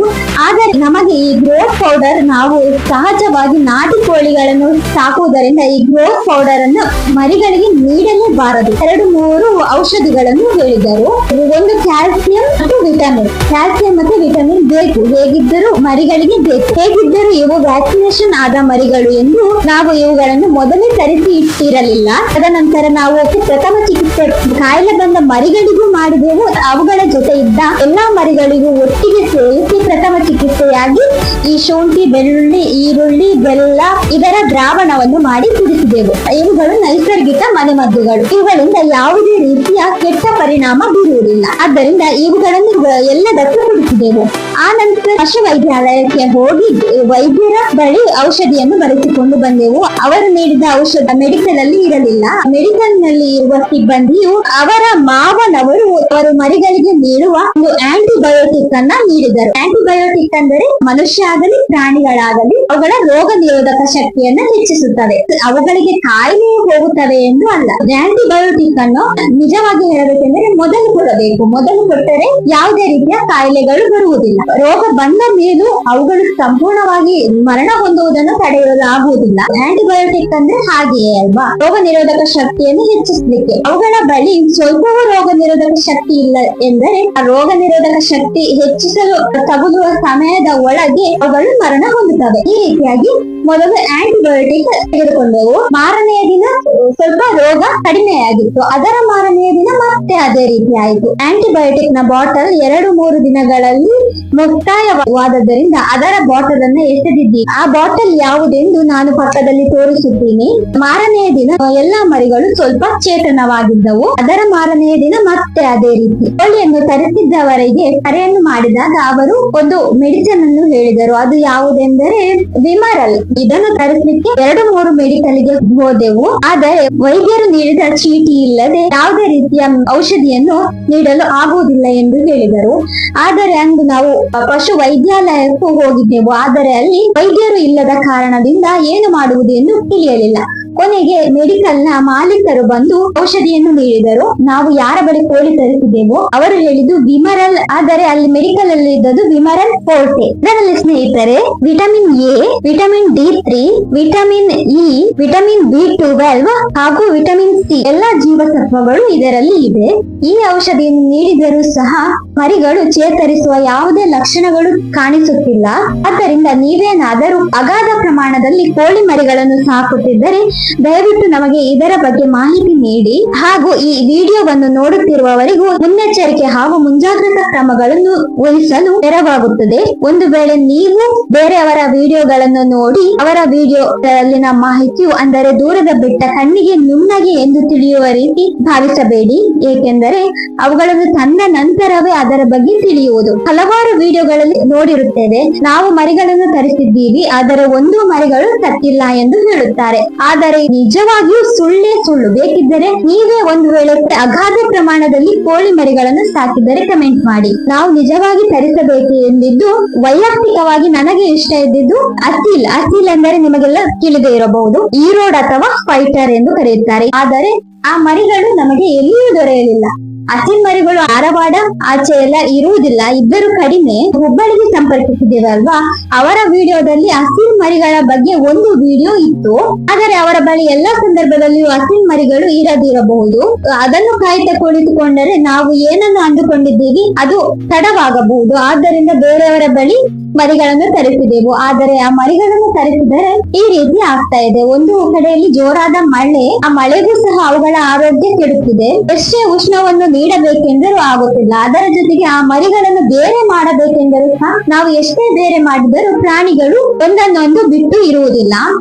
ಆದರೆ ನಮಗೆ ಈ ಗ್ರೋತ್ ಪೌಡರ್, ನಾವು ಸಹಜವಾಗಿ ನಾಟಿ ಕೋಳಿಗಳನ್ನು ಸಾಕುವುದರಿಂದ ಈ ಗ್ರೋತ್ ಪೌಡರ್ ಅನ್ನು ಮರಿಗಳಿಗೆ ನೀಡಲೇಬಾರದು. 2-3 ಔಷಧಿಗಳನ್ನು ಹೇಳಿದರು. ಒಂದು ಕ್ಯಾಲ್ಸಿಯಂ ಮತ್ತು ವಿಟಮಿನ್. ಕ್ಯಾಲ್ಸಿಯಂ ಮತ್ತು ವಿಟಮಿನ್ ಬೇಕು, ಹೇಗಿದ್ದರೂ ಮರಿಗಳಿಗೆ ಬೇಕು. ಹೇಗಿದ್ದರೂ ಇವು ವ್ಯಾಕ್ಸಿನೇಷನ್ ಆದ ಮರಿಗಳು ಎಂದು ನಾವು ಇವುಗಳನ್ನು ಮೊದಲೇ ತರಿಸಿ ಇಟ್ಟಿರಲಿಲ್ಲ. ತದನಂತರ ನಾವು ಪ್ರಥಮ ಚಿಕಿತ್ಸೆ ಕಾಯಿಲೆ ಬಂದ ಮರಿಗಳಿಗೂ ಮಾಡಿದೆವು. ಅವುಗಳ ಜೊತೆ ಇದ್ದ ಎಲ್ಲಾ ಮರಿಗಳಿಗೂ ಒಟ್ಟಿಗೆ ಸೇರಿಸಿ ಪ್ರಥಮ ಚಿಕಿತ್ಸೆಯಾಗಿ ಈ ಶುಂಠಿ, ಬೆಳ್ಳುಳ್ಳಿ, ಈರುಳ್ಳಿ, ಬೆಲ್ಲ ಇದರ ದ್ರಾವಣವನ್ನು ಮಾಡಿ ಕುಡಿಸಿದೆವು. ಇವುಗಳು ನೈಸರ್ಗಿಕ ಮನೆಮದ್ದುಗಳು. ಇವುಗಳಿಂದ ಯಾವುದೇ ರೀತಿಯ ಕೆಟ್ಟ ಪರಿಣಾಮ ಬೀರುವುದಿಲ್ಲ. ಆದ್ದರಿಂದ ಇವುಗಳನ್ನು ಎಲ್ಲದಕ್ಕೂ ಕುಡಿಸಿದೆವು. ಆ ನಂತರ ಪಶು ವೈದ್ಯಾಲಯಕ್ಕೆ ಹೋಗಿ ವೈದ್ಯರ ಬಳಿ ಔಷಧಿಯನ್ನು ಬರೆಸಿಕೊಂಡು ಬಂದೆವು. ಅವರು ನೀಡಿದ ಔಷಧ ಮೆಡಿಕಲ್ ಅಲ್ಲಿ ಇರಲಿಲ್ಲ. ಮೆಡಿಕಲ್ ನಲ್ಲಿ ಇರುವ ಸಿಬ್ಬಂದಿಯು ಅವರ ಮಾವನವರು ಅವರು ಮರಿಗಳಿಗೆ ನೀಡುವ ಒಂದು ಆಂಟಿಬಯೋಟಿಕ್ ಅನ್ನ ನೀಡಿದರು. ಆಂಟಿಬಯೋಟಿಕ್ ಅಂದರೆ ಮನುಷ್ಯ ಆಗಲಿ ಪ್ರಾಣಿಗಳಾಗಲಿ ಅವುಗಳ ರೋಗ ನಿರೋಧಕ ಶಕ್ತಿಯನ್ನು ಹೆಚ್ಚಿಸುತ್ತವೆ. ಅವುಗಳಿಗೆ ಕಾಯಿಲೆ ಹೋಗುತ್ತವೆ ಎಂದು ಅಲ್ಲ. ಆಂಟಿಬಯೋಟಿಕ್ ಅನ್ನು ನಿಜವಾಗಿ ಹೇಳಬೇಕೆಂದರೆ ಮೊದಲು ಕೊಡಬೇಕು. ಮೊದಲು ಕೊಟ್ಟರೆ ಯಾವುದೇ ರೀತಿಯ ಕಾಯಿಲೆಗಳು ಬರುವುದಿಲ್ಲ. ರೋಗ ಬಂದ ಮೇಲೂ ಅವುಗಳು ಸಂಪೂರ್ಣವಾಗಿ ಮರಣ ಹೊಂದುವುದನ್ನು ತಡೆಯಲಾಗುವುದಿಲ್ಲ. ಆಂಟಿಬಯೋಟಿಕ್ ಅಂದ್ರೆ ಹಾಗೆಯೇ ಅಲ್ವಾ, ರೋಗ ನಿರೋಧಕ ಶಕ್ತಿಯನ್ನು ಹೆಚ್ಚಿಸಲಿಕ್ಕೆ. ಅವುಗಳ ಬಳಿ ಸ್ವಲ್ಪವೂ ರೋಗ ನಿರೋಧಕ ಶಕ್ತಿ ಇಲ್ಲ ಎಂದರೆ ಆ ರೋಗ ನಿರೋಧಕ ಶಕ್ತಿ ಹೆಚ್ಚಿಸಲು ತಗುಲುವ ಸಮಯದ ಒಳಗೆ ಅವುಗಳು ಮರಣ ಹೊಂದುತ್ತವೆ. ಈ ರೀತಿಯಾಗಿ ಮೊದಲು ಆಂಟಿಬಯೋಟಿಕ್ ತೆಗೆದುಕೊಂಡೆವು. ಮಾರನೆಯ ದಿನ ಸ್ವಲ್ಪ ರೋಗ ಕಡಿಮೆಯಾಗಿತ್ತು. ಅದರ ಮಾರನೆಯ ದಿನ ಮತ್ತೆ ಅದೇ ರೀತಿ ಆಯಿತು. ಆಂಟಿಬಯೋಟಿಕ್ ನ ಬಾಟಲ್ 2-3 ದಿನಗಳಲ್ಲಿ ಮುಕ್ತಾಯವಾದದ್ದರಿಂದ ಅದರ ಬಾಟಲ್ ಅನ್ನು ಎಸೆದಿದ್ದೀವಿ. ಆ ಬಾಟಲ್ ಯಾವುದೆಂದು ನಾನು ಪಕ್ಕದಲ್ಲಿ ತೋರಿಸುತ್ತೀನಿ. ಮಾರನೆಯ ದಿನ ಎಲ್ಲಾ ಮರಿಗಳು ಸ್ವಲ್ಪ ಚೇತನವಾಗಿದ್ದವು. ಅದರ ಮಾರನೆಯ ದಿನ ಮತ್ತೆ ಅದೇ ರೀತಿ. ಕೋಳಿಯನ್ನು ತರಿಸಿದ್ದವರಿಗೆ ಕರೆಯನ್ನು ಮಾಡಿದಾಗ ಅವರು ಒಂದು ಮೆಡಿಸಿನ್ ಅನ್ನು ಹೇಳಿದರು. ಅದು ಯಾವುದೆಂದರೆ ವಿಮರಲ್. ಇದನ್ನು ತರಿಸಲಿಕ್ಕೆ 2-3 ಮೆಡಿಕಲ್ ಗೆ ಹೋದೆವು. ಆದರೆ ವೈದ್ಯರು ನೀಡಿದ ಚೀಟಿ ಇಲ್ಲದೆ ಯಾವುದೇ ರೀತಿಯ ಔಷಧಿಯನ್ನು ನೀಡಲು ಆಗುವುದಿಲ್ಲ ಎಂದು ಹೇಳಿದರು. ಆದರೆ ಅಂದು ನಾವು ಪಶು ವೈದ್ಯಾಲಯಕ್ಕೂ ಹೋಗಿದ್ದೆವು. ಆದರೆ ಅಲ್ಲಿ ವೈದ್ಯರು ಇಲ್ಲದ ಕಾರಣದಿಂದ ಏನು ಮಾಡುವುದು ಎಂದು ತಿಳಿಯಲಿಲ್ಲ. ಕೊನೆಗೆ ಮೆಡಿಕಲ್ ನ ಮಾಲೀಕರು ಬಂದು ಔಷಧಿಯನ್ನು ನೀಡಿದರು. ನಾವು ಯಾರ ಬಳಿ ಕೋಳಿ ತರಿಸಿದೆವೋ ಅವರು ಹೇಳಿದ್ದು ವಿಮರಲ್. ಆದರೆ ಅಲ್ಲಿ ಮೆಡಿಕಲ್ ಅಲ್ಲಿ ಇದ್ದದ್ದು ವಿಮರಲ್ ಫೋರ್ಟೆ. ಇದರಲ್ಲಿ ಸ್ನೇಹಿತರೆ vitamin A, vitamin D3, vitamin E, vitamin B12 ಹಾಗೂ ವಿಟಮಿನ್ ಸಿ ಎಲ್ಲಾ ಜೀವಸತ್ವಗಳು ಇದರಲ್ಲಿ ಇದೆ. ಈ ಔಷಧಿಯನ್ನು ನೀಡಿದರೂ ಸಹ ಮರಿಗಳು ಚೇತರಿಸುವ ಯಾವುದೇ ಲಕ್ಷಣಗಳು ಕಾಣಿಸುತ್ತಿಲ್ಲ. ಆದ್ದರಿಂದ ನೀವೇನಾದರೂ ಅಗಾಧ ಪ್ರಮಾಣದಲ್ಲಿ ಕೋಳಿ ಮರಿಗಳನ್ನು ಸಾಕುತ್ತಿದ್ದರೆ ದಯವಿಟ್ಟು ನಮಗೆ ಇದರ ಬಗ್ಗೆ ಮಾಹಿತಿ ನೀಡಿ. ಹಾಗೂ ಈ ವಿಡಿಯೋವನ್ನು ನೋಡುತ್ತಿರುವವರಿಗೂ ಮುನ್ನೆಚ್ಚರಿಕೆ ಹಾಗೂ ಮುಂಜಾಗ್ರತಾ ಕ್ರಮಗಳನ್ನು ವಹಿಸಲು ನೆರವಾಗುತ್ತದೆ. ಒಂದು ವೇಳೆ ನೀವು ಬೇರೆಯವರ ವಿಡಿಯೋಗಳನ್ನು ನೋಡಿ ಅವರ ವಿಡಿಯೋದಲ್ಲಿನ ಮಾಹಿತಿಯು ಅಂದರೆ ದೂರದ ಬೆಟ್ಟ ಕಣ್ಣಿಗೆ ನುಣ್ಣಗೆ ಎಂದು ತಿಳಿಯುವ ರೀತಿ ಭಾವಿಸಬೇಡಿ. ಏಕೆಂದರೆ ಅವುಗಳನ್ನು ತಂದ ನಂತರವೇ ಅದರ ಬಗ್ಗೆ ತಿಳಿಯುವುದು. ಹಲವಾರು ವಿಡಿಯೋಗಳಲ್ಲಿ ನೋಡಿರುತ್ತೇವೆ, ನಾವು ಮರಿಗಳನ್ನು ತರಿಸಿದ್ದೀವಿ ಆದರೆ ಒಂದು ಮರಿಗಳು ಸತ್ತಿಲ್ಲ ಎಂದು ಹೇಳುತ್ತಾರೆ. ಆದರೆ ನಿಜವಾಗಿಯೂ ಸುಳ್ಳೇ ಸುಳ್ಳು. ಬೇಕಿದ್ದರೆ ನೀವೇ ಒಂದು ವೇಳೆ ಅಗಾಧ ಪ್ರಮಾಣದಲ್ಲಿ ಕೋಳಿ ಮರಿಗಳನ್ನು ಸಾಕಿದರೆ ಕಮೆಂಟ್ ಮಾಡಿ. ನಾವು ನಿಜವಾಗಿ ತರಿಸಬೇಕು ಎಂದಿದ್ದು ವೈಯಕ್ತಿಕವಾಗಿ ನನಗೆ ಇಷ್ಟ ಇದ್ದಿದ್ದು ಅಸೀಲ್. ಅಸೀಲ್ ಎಂದರೆ ನಿಮಗೆಲ್ಲ ತಿಳಿದೇ ಇರಬಹುದು, ಈರೋಡ್ ಅಥವಾ ಫೈಟರ್ ಎಂದು ಕರೆಯುತ್ತಾರೆ. ಆದರೆ ಆ ಮರಿಗಳು ನಮಗೆ ಎಲ್ಲಿಯೂ ದೊರೆಯಲಿಲ್ಲ. ಅಸೀಲ್ ಮರಿಗಳು ಧಾರವಾಡ ಆಚೆ ಎಲ್ಲ ಇರುವುದಿಲ್ಲ, ಇದ್ದರೂ ಕಡಿಮೆ. ಹುಬ್ಬಳ್ಳಿಗೆ ಸಂಪರ್ಕಿಸಿದ್ದೇವೆ ಅಲ್ವಾ, ಅವರ ವಿಡಿಯೋದಲ್ಲಿ ಅಸೀಲ್ ಮರಿಗಳ ಬಗ್ಗೆ ಒಂದು ವಿಡಿಯೋ ಇತ್ತು. ಆದರೆ ಅವರ ಬಳಿ ಎಲ್ಲಾ ಸಂದರ್ಭದಲ್ಲಿಯೂ ಅಸೀಲ್ ಮರಿಗಳು ಇರದಿರಬಹುದು. ಅದನ್ನು ಕಾಯ್ತಾ ಕುಳಿತುಕೊಂಡರೆ ನಾವು ಏನನ್ನು ಅಂದುಕೊಂಡಿದ್ದೀವಿ ಅದು ತಡವಾಗಬಹುದು. ಆದ್ದರಿಂದ ಬೇರೆಯವರ ಬಳಿ ಮರಿಗಳನ್ನು ತರಿಸಿದೆವು. ಆದರೆ ಆ ಮರಿಗಳನ್ನು ತರಿಸಿದರೆ ಈ ರೀತಿ ಆಗ್ತಾ ಇದೆ. ಒಂದು ಕಡೆಯಲ್ಲಿ ಜೋರಾದ ಮಳೆ, ಆ ಮಳೆಗೂ ಸಹ ಅವುಗಳ ಆರೋಗ್ಯ ಕೆಡುತ್ತಿದೆ. ಎಷ್ಟೇ ಉಷ್ಣವನ್ನು ನೀಡಬೇಕೆಂದರೂ ಆಗುತ್ತಿಲ್ಲ. ಅದರ ಜೊತೆಗೆ ಆ ಮರಿಗಳನ್ನು ಬೇರೆ ಮಾಡಬೇಕೆಂದರೂ ಸಹ ನಾವು ಎಷ್ಟೇ ಬೇರೆ ಮಾಡಿದರೂ ಪ್ರಾಣಿಗಳು ಒಂದನ್ನೊಂದು ಬಿಟ್ಟು ಇರುವುದಿಲ್ಲ.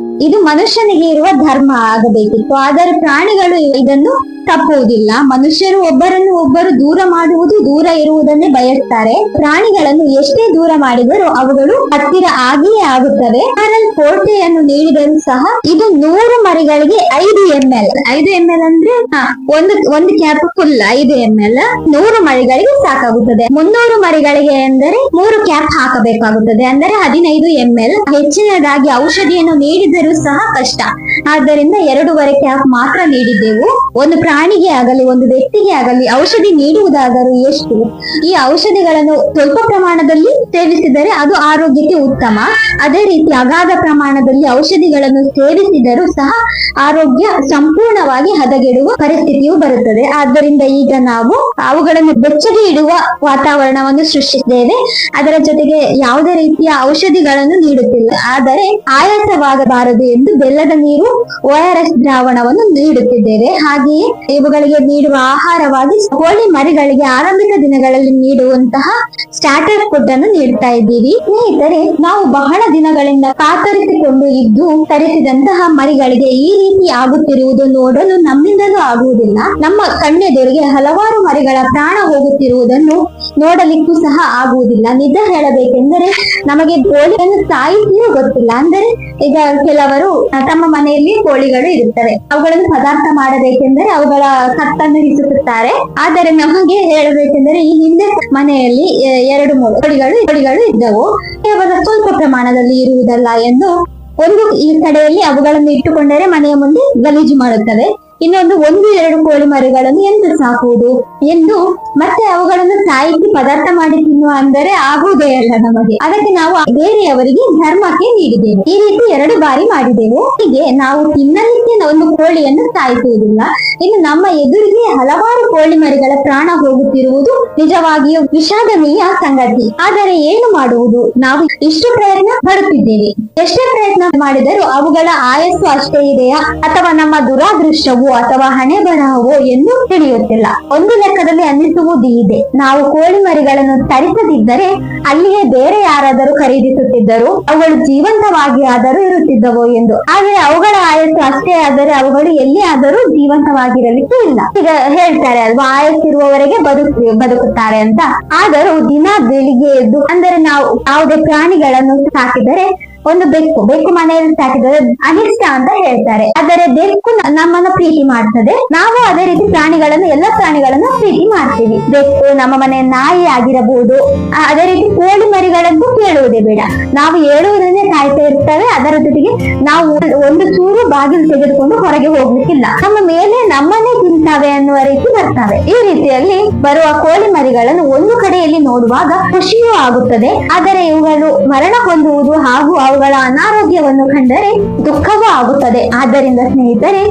ಇದು ಮನುಷ್ಯನಿಗೆ ಇರುವ ಧರ್ಮ ಆಗಬೇಕಿತ್ತು. ಆದರೆ ಪ್ರಾಣಿಗಳು ಇದನ್ನು ತಪ್ಪುವುದಿಲ್ಲ. ಮನುಷ್ಯರು ಒಬ್ಬರನ್ನು ಒಬ್ಬರು ದೂರ ಮಾಡುವುದು, ದೂರ ಇರುವುದನ್ನೇ ಬಯಸ್ತಾರೆ. ಪ್ರಾಣಿಗಳನ್ನು ಎಷ್ಟೇ ದೂರ ಮಾಡಿದರೂ ಅವುಗಳು ಹತ್ತಿರ ಆಗಿಯೇ ಆಗುತ್ತವೆ. ಕೋಟೆಯನ್ನು ನೀಡಿದರೂ ಸಹ ಇದು 100 ಮರಿಗಳಿಗೆ 5 ml. 5 ml ಅಂದ್ರೆ ಒಂದು ಕ್ಯಾಪ್ ಫುಲ್ 5 ml 100 ಮರಿಗಳಿಗೆ ಸಾಕಾಗುತ್ತದೆ. 300 ಮರಿಗಳಿಗೆ ಎಂದರೆ 3 ಕ್ಯಾಪ್ ಹಾಕಬೇಕಾಗುತ್ತದೆ, ಅಂದರೆ 15 ml. ಹೆಚ್ಚಿನದಾಗಿ ಔಷಧಿಯನ್ನು ನೀಡಿದರೂ ಸಹ ಕಷ್ಟ. ಆದ್ದರಿಂದ 2.5 ಕ್ಯಾಪ್ ಮಾತ್ರ ನೀಡಿದ್ದೆವು. ಒಂದು ಪ್ರಾಣಿಗೆ ಆಗಲಿ ಒಂದು ವ್ಯಕ್ತಿಗೆ ಆಗಲಿ ಔಷಧಿ ನೀಡುವುದಾದರೂ ಎಷ್ಟು? ಈ ಔಷಧಿಗಳನ್ನು ಸ್ವಲ್ಪ ಪ್ರಮಾಣದಲ್ಲಿ ಸೇವಿಸಿದರೆ ಅದು ಆರೋಗ್ಯಕ್ಕೆ ಉತ್ತಮ. ಅದೇ ರೀತಿ ಅಗಾಧ ಪ್ರಮಾಣದಲ್ಲಿ ಔಷಧಿಗಳನ್ನು ಸೇವಿಸಿದರೂ ಸಹ ಆರೋಗ್ಯ ಸಂಪೂರ್ಣವಾಗಿ ಹದಗೆಡುವ ಪರಿಸ್ಥಿತಿಯು ಬರುತ್ತದೆ. ಆದ್ದರಿಂದ ಈಗ ನಾವು ಅವುಗಳನ್ನು ಬೆಚ್ಚಗೆ ಇಡುವ ವಾತಾವರಣವನ್ನು ಸೃಷ್ಟಿಸಿದ್ದೇವೆ. ಅದರ ಜೊತೆಗೆ ಯಾವುದೇ ರೀತಿಯ ಔಷಧಿಗಳನ್ನು ನೀಡುತ್ತಿಲ್ಲ. ಆದರೆ ಆಯಾಸವಾಗಬಾರದು ಎಂದು ಬೆಲ್ಲದ ನೀರು, ORS ದ್ರಾವಣವನ್ನು ನೀಡುತ್ತಿದ್ದೇವೆ. ಹಾಗೆಯೇ ಇವುಗಳಿಗೆ ನೀಡುವ ಆಹಾರವಾಗಿ ಕೋಳಿ ಮರಿಗಳಿಗೆ ಆರಂಭಿಕ ದಿನಗಳಲ್ಲಿ ನೀಡುವಂತಹ ಸ್ಟಾರ್ಟರ್ ಫುಡ್ ಅನ್ನು ನೀಡ್ತಾ ಇದ್ದೀವಿ. ಸ್ನೇಹಿತರೆ, ನಾವು ಬಹಳ ದಿನಗಳಿಂದ ಕಾತರಿಸಿಕೊಂಡು ಇದ್ದು ತರಿಸಿದಂತಹ ಮರಿಗಳಿಗೆ ಈ ರೀತಿ ಆಗುತ್ತಿರುವುದು ನೋಡಲು ನಮ್ಮಿಂದಲೂ ಆಗುವುದಿಲ್ಲ. ನಮ್ಮ ಕಣ್ಣೆದುರಿಗೆ ಹಲವಾರು ಮರಿಗಳ ಪ್ರಾಣ ಹೋಗುತ್ತಿರುವುದನ್ನು ನೋಡಲಿಕ್ಕೂ ಸಹ ಆಗುವುದಿಲ್ಲ. ನಿಜ ಹೇಳಬೇಕೆಂದರೆ ನಮಗೆ ಕೋಳಿಯನ್ನು ಸಾಯಿಸಿಯೂ ಗೊತ್ತಿಲ್ಲ. ಅಂದರೆ ಈಗ ಕೆಲವರು ತಮ್ಮ ಮನೆಯಲ್ಲಿ ಕೋಳಿಗಳು ಇರುತ್ತವೆ, ಅವುಗಳನ್ನು ಪದಾರ್ಥ ಮಾಡಬೇಕೆಂದರೆ ಅವುಗಳ ಕತ್ತನ್ನು ಹಿಸುತ್ತಾರೆ. ಆದರೆ ನಮಗೆ ಹೇಳಬೇಕೆಂದರೆ ಈ ಹಿಂದೆ ಮನೆಯಲ್ಲಿ 2-3 ಕೋಳಿಗಳು ಇದ್ದವು. ಕೇವಲ ಸ್ವಲ್ಪ ಪ್ರಮಾಣದಲ್ಲಿ ಇರುವುದಲ್ಲ ಎಂದು ಒಂದು ಈ ಕಡೆಯಲ್ಲಿ ಅವುಗಳನ್ನು ಇಟ್ಟುಕೊಂಡರೆ ಮನೆಯ ಮುಂದೆ ಗಲೀಜು ಮಾಡುತ್ತವೆ. ಇನ್ನೊಂದು 1-2 ಕೋಳಿ ಮರಿಗಳನ್ನು ಎಂದು ಸಾಕುವುದು ಎಂದು ಮತ್ತೆ ಅವುಗಳನ್ನು ಸಾಯಿಸಿ ಪದಾರ್ಥ ಮಾಡಿ ತಿನ್ನುವ ಅಂದರೆ ಆಗುವುದೇ ಅಲ್ಲ ನಮಗೆ. ಅದಕ್ಕೆ ನಾವು ಬೇರೆಯವರಿಗೆ ಧರ್ಮಕ್ಕೆ ನೀಡಿದೆವು. ಈ ರೀತಿ 2 ಬಾರಿ ಮಾಡಿದೆವು. ಹೀಗೆ ನಾವು ತಿನ್ನಲಿಕ್ಕೆ ಒಂದು ಕೋಳಿಯನ್ನು ಸಾಯಿಸುವುದಿಲ್ಲ. ಇನ್ನು ನಮ್ಮ ಎದುರಿಗೆ ಹಲವಾರು ಕೋಳಿ ಮರಿಗಳ ಪ್ರಾಣ ಹೋಗುತ್ತಿರುವುದು ನಿಜವಾಗಿಯೂ ವಿಷಾದನೀಯ ಸಂಗತಿ. ಆದರೆ ಏನು ಮಾಡುವುದು? ನಾವು ಇಷ್ಟು ಪ್ರಯತ್ನ ಪಡುತ್ತಿದ್ದೇವೆ. ಎಷ್ಟೇ ಪ್ರಯತ್ನ ಮಾಡಿದರೂ ಅವುಗಳ ಆಯಸ್ಸು ಅಷ್ಟೇ ಇದೆಯಾ ಅಥವಾ ನಮ್ಮ ದುರಾದೃಷ್ಟವೋ ಅಥವಾ ಹಣೆ ಬರಹವೋ ಎಂದು ತಿಳಿಯುತ್ತಿಲ್ಲ. ಒಂದು ಲೆಕ್ಕದಲ್ಲಿ ಅನ್ನಿಸುವುದು ಇದೆ, ನಾವು ಕೋಳಿ ಮರಿಗಳನ್ನು ತರಿಸದಿದ್ದರೆ ಅಲ್ಲಿಯೇ ಬೇರೆ ಯಾರಾದರೂ ಖರೀದಿಸುತ್ತಿದ್ದರು, ಅವುಗಳು ಜೀವಂತವಾಗಿ ಆದರೂ ಇರುತ್ತಿದ್ದವೋ ಎಂದು. ಆದರೆ ಅವುಗಳ ಆಯಸ್ಸು ಅಷ್ಟೇ ಆದರೆ ಅವುಗಳು ಎಲ್ಲಿ ಆದರೂ ಜೀವಂತವಾಗಿರಲಿಕ್ಕೆ ಇಲ್ಲ. ಈಗ ಹೇಳ್ತಾರೆ ಅಲ್ವಾ, ಆಯಸ್ಸಿರುವವರೆಗೆ ಬದುಕುತ್ತಾರೆ ಅಂತ. ಆದರೂ ದಿನ ಬೆಳಿಗ್ಗೆ ಎದ್ದು, ಅಂದರೆ ನಾವು ಯಾವುದೇ ಪ್ರಾಣಿಗಳನ್ನು ಸಾಕಿದರೆ, ಒಂದು ಬೆಕ್ಕು ಮನೆಯಲ್ಲಿ ಸಾಕಿದರೆ ಅನಿಷ್ಟ ಅಂತ ಹೇಳ್ತಾರೆ. ಆದರೆ ಬೆಕ್ಕು ನಮ್ಮನ್ನ ಪ್ರೀತಿ ಮಾಡ್ತದೆ. ನಾವು ಅದೇ ರೀತಿ ಎಲ್ಲ ಪ್ರಾಣಿಗಳನ್ನು ಪ್ರೀತಿ ಮಾಡ್ತೀವಿ. ಬೆಕ್ಕು, ನಮ್ಮ ಮನೆ ನಾಯಿ ಆಗಿರಬಹುದು. ಅದೇ ರೀತಿ ಕೋಳಿ ಮರಿಗಳಂತೂ ಕೇಳುವುದೇ ಬೇಡ. ನಾವು ಹೇಳುವುದನ್ನೇ ಕಾಯ್ತಾ ಇರ್ತವೆ. ಅದರ ಜೊತೆಗೆ ನಾವು ಒಂದು ಚೂರು ಬಾಗಿಲು ತೆಗೆದುಕೊಂಡು ಹೊರಗೆ ಹೋಗ್ಲಿಕ್ಕಿಲ್ಲ. ನಮ್ಮ ಮೇಲೆ ನಮ್ಮನ್ನೇ ತಿಂತಾವೆ ಅನ್ನುವ ರೀತಿ ಬರ್ತವೆ. ಈ ರೀತಿಯಲ್ಲಿ ಬರುವ ಕೋಳಿ ಮರಿಗಳನ್ನು ಒಂದು ಕಡೆಯಲ್ಲಿ ನೋಡುವಾಗ ಖುಷಿಯೂ ಆಗುತ್ತದೆ. ಆದರೆ ಇವುಗಳು ಮರಣ ಹೊಂದುವುದು ಹಾಗೂ ಅವುಗಳ ಅನಾರೋಗ್ಯವನ್ನು ಕಂಡರೆ ದುಃಖವೂ ಆಗುತ್ತದೆ. ಆದ್ದರಿಂದ ಸ್ನೇಹಿತರೆ,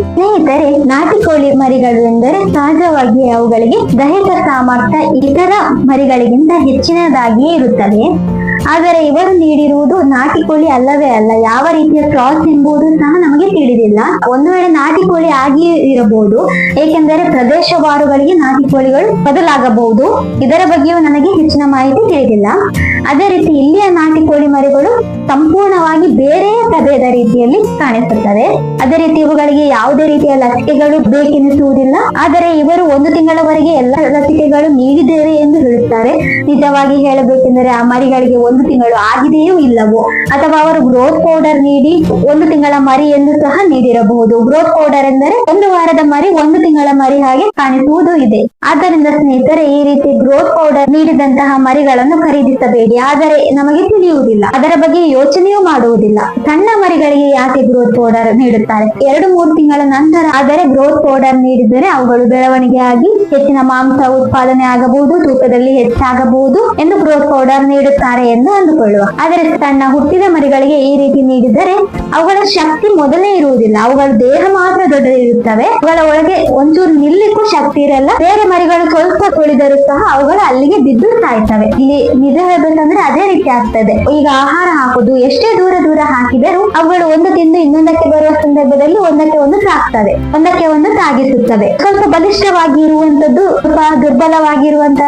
ನಾಟಿ ಕೋಳಿ ಮರಿಗಳು ಎಂದರೆ ಸಹಜವಾಗಿ ಅವುಗಳಿಗೆ ದೈಹಿಕ ಸಾಮರ್ಥ್ಯ ಇತರ ಮರಿಗಳಿಗಿಂತ ಹೆಚ್ಚಿನದಾಗಿಯೇ ಇರುತ್ತದೆ. ಆದರೆ ಇವರು ನೀಡಿರುವುದು ನಾಟಿ ಕೋಳಿ ಅಲ್ಲವೇ ಅಲ್ಲ. ಯಾವ ರೀತಿಯ ಕ್ರಾಸ್ ಎಂಬುದು ಸಹ ನಮಗೆ ತಿಳಿದಿಲ್ಲ. ಒಂದು ವೇಳೆ ನಾಟಿ ಕೋಳಿ ಆಗಿಯೇ ಇರಬಹುದು, ಏಕೆಂದರೆ ಪ್ರದೇಶವಾರುಗಳಿಗೆ ನಾಟಿ ಕೋಳಿಗಳು ಬದಲಾಗಬಹುದು. ಇದರ ಬಗ್ಗೆಯೂ ನನಗೆ ಹೆಚ್ಚಿನ ಮಾಹಿತಿ ತಿಳಿದಿಲ್ಲ. ಅದೇ ರೀತಿ ಇಲ್ಲಿಯ ನಾಟಿ ಕೋಳಿ ಮರಿಗಳು ಸಂಪೂರ್ಣವಾಗಿ ಬೇರೆ ಪ್ರಭೇದ ರೀತಿಯಲ್ಲಿ ಕಾಣಿಸುತ್ತವೆ. ಅದೇ ರೀತಿ ಇವುಗಳಿಗೆ ಯಾವುದೇ ರೀತಿಯ ಲಸಿಕೆಗಳು ಬೇಕೆನಿಸುವುದಿಲ್ಲ. ಆದರೆ ಇವರು 1 ತಿಂಗಳವರೆಗೆ ಎಲ್ಲ ಲಸಿಕೆಗಳು ನೀಡಿದ್ದೇವೆ ಎಂದು ಹೇಳುತ್ತಾರೆ. ನಿಜವಾಗಿ ಹೇಳಬೇಕೆಂದರೆ ಆ ಮರಿಗಳಿಗೆ 1 ತಿಂಗಳು ಆಗಿದೆಯೋ ಇಲ್ಲವೋ, ಅಥವಾ ಅವರು ಗ್ರೋತ್ ಪೌಡರ್ ನೀಡಿ 1 ತಿಂಗಳ ಮರಿ ಎಂದು ಸಹ ನೀಡಿರಬಹುದು. ಗ್ರೋತ್ ಪೌಡರ್ ಎಂದರೆ 1 ವಾರದ ಮರಿ 1 ತಿಂಗಳ ಮರಿ ಹಾಗೆ ಕಾಣಿಸುವುದು ಇದೆ. ಆದ್ದರಿಂದ ಸ್ನೇಹಿತರೆ, ಈ ರೀತಿ ಗ್ರೋತ್ ಪೌಡರ್ ನೀಡಿದಂತಹ ಮರಿಗಳನ್ನು ಖರೀದಿಸಬೇಡಿ. ಆದರೆ ನಮಗೆ ತಿಳಿಯುವುದಿಲ್ಲ, ಅದರ ಬಗ್ಗೆ ಯೋಚನೆಯೂ ಮಾಡುವುದಿಲ್ಲ. ಸಣ್ಣ ಮರಿಗಳಿಗೆ ಯಾಕೆ ಗ್ರೋತ್ ಪೌಡರ್ ನೀಡುತ್ತಾರೆ? 2-3 ತಿಂಗಳ ನಂತರ ಆದರೆ ಗ್ರೋತ್ ಪೌಡರ್ ನೀಡಿದರೆ ಅವುಗಳು ಬೆಳವಣಿಗೆ ಆಗಿ ಹೆಚ್ಚಿನ ಮಾಂಸ ಉತ್ಪಾದನೆ ಆಗಬಹುದು, ತೂಕದಲ್ಲಿ ಹೆಚ್ಚಾಗಬಹುದು ಎಂದು ಗ್ರೋತ್ ಪೌಡರ್ ನೀಡುತ್ತಾರೆ ಎಂದು ಅಂದುಕೊಳ್ಳುವ. ಆದರೆ ಸಣ್ಣ ಹುಟ್ಟಿದ ಮರಿಗಳಿಗೆ ಈ ರೀತಿ ನೀಡಿದರೆ ಅವುಗಳ ಶಕ್ತಿ ಮೊದಲೇ ಇರುವುದಿಲ್ಲ. ಅವುಗಳ ದೇಹ ಮಾತ್ರ ದೊಡ್ಡದಿರುತ್ತವೆ. ಅವುಗಳ ಒಳಗೆ ಒಂಚೂರು ನಿಲ್ಲಿಕ್ಕೂ ಶಕ್ತಿ ಇರಲ್ಲ. ಬೇರೆ ಮರಿಗಳು ಸ್ವಲ್ಪ ತುಳಿದರೂ ಸಹ ಅವುಗಳು ಅಲ್ಲಿಗೆ ಬಿದ್ದು ಸಾಯ್ತವೆ. ಇಲ್ಲಿ ನಿಜ ಹೇಳ್ಬೇಕಂದ್ರೆ ಅದೇ ರೀತಿ ಆಗ್ತದೆ. ಈಗ ಆಹಾರ ಹಾಕುದು ಎಷ್ಟೇ ದೂರ ಹಾಕಿದರೂ ಅವುಗಳು ಒಂದು ತಿಂದು ಇನ್ನೊಂದಕ್ಕೆ ಬರುವ ಸಂದರ್ಭದಲ್ಲಿ ಒಂದಕ್ಕೆ ಒಂದು ಸಾಕ್ತವೆ, ಒಂದಕ್ಕೆ ಒಂದು ತಾಗಿಸುತ್ತವೆ. ಸ್ವಲ್ಪ ಬಲಿಷ್ಠವಾಗಿ ಇರುವಂತದ್ದು ಸ್ವಲ್ಪ ದುರ್ಬಲವಾಗಿರುವಂತ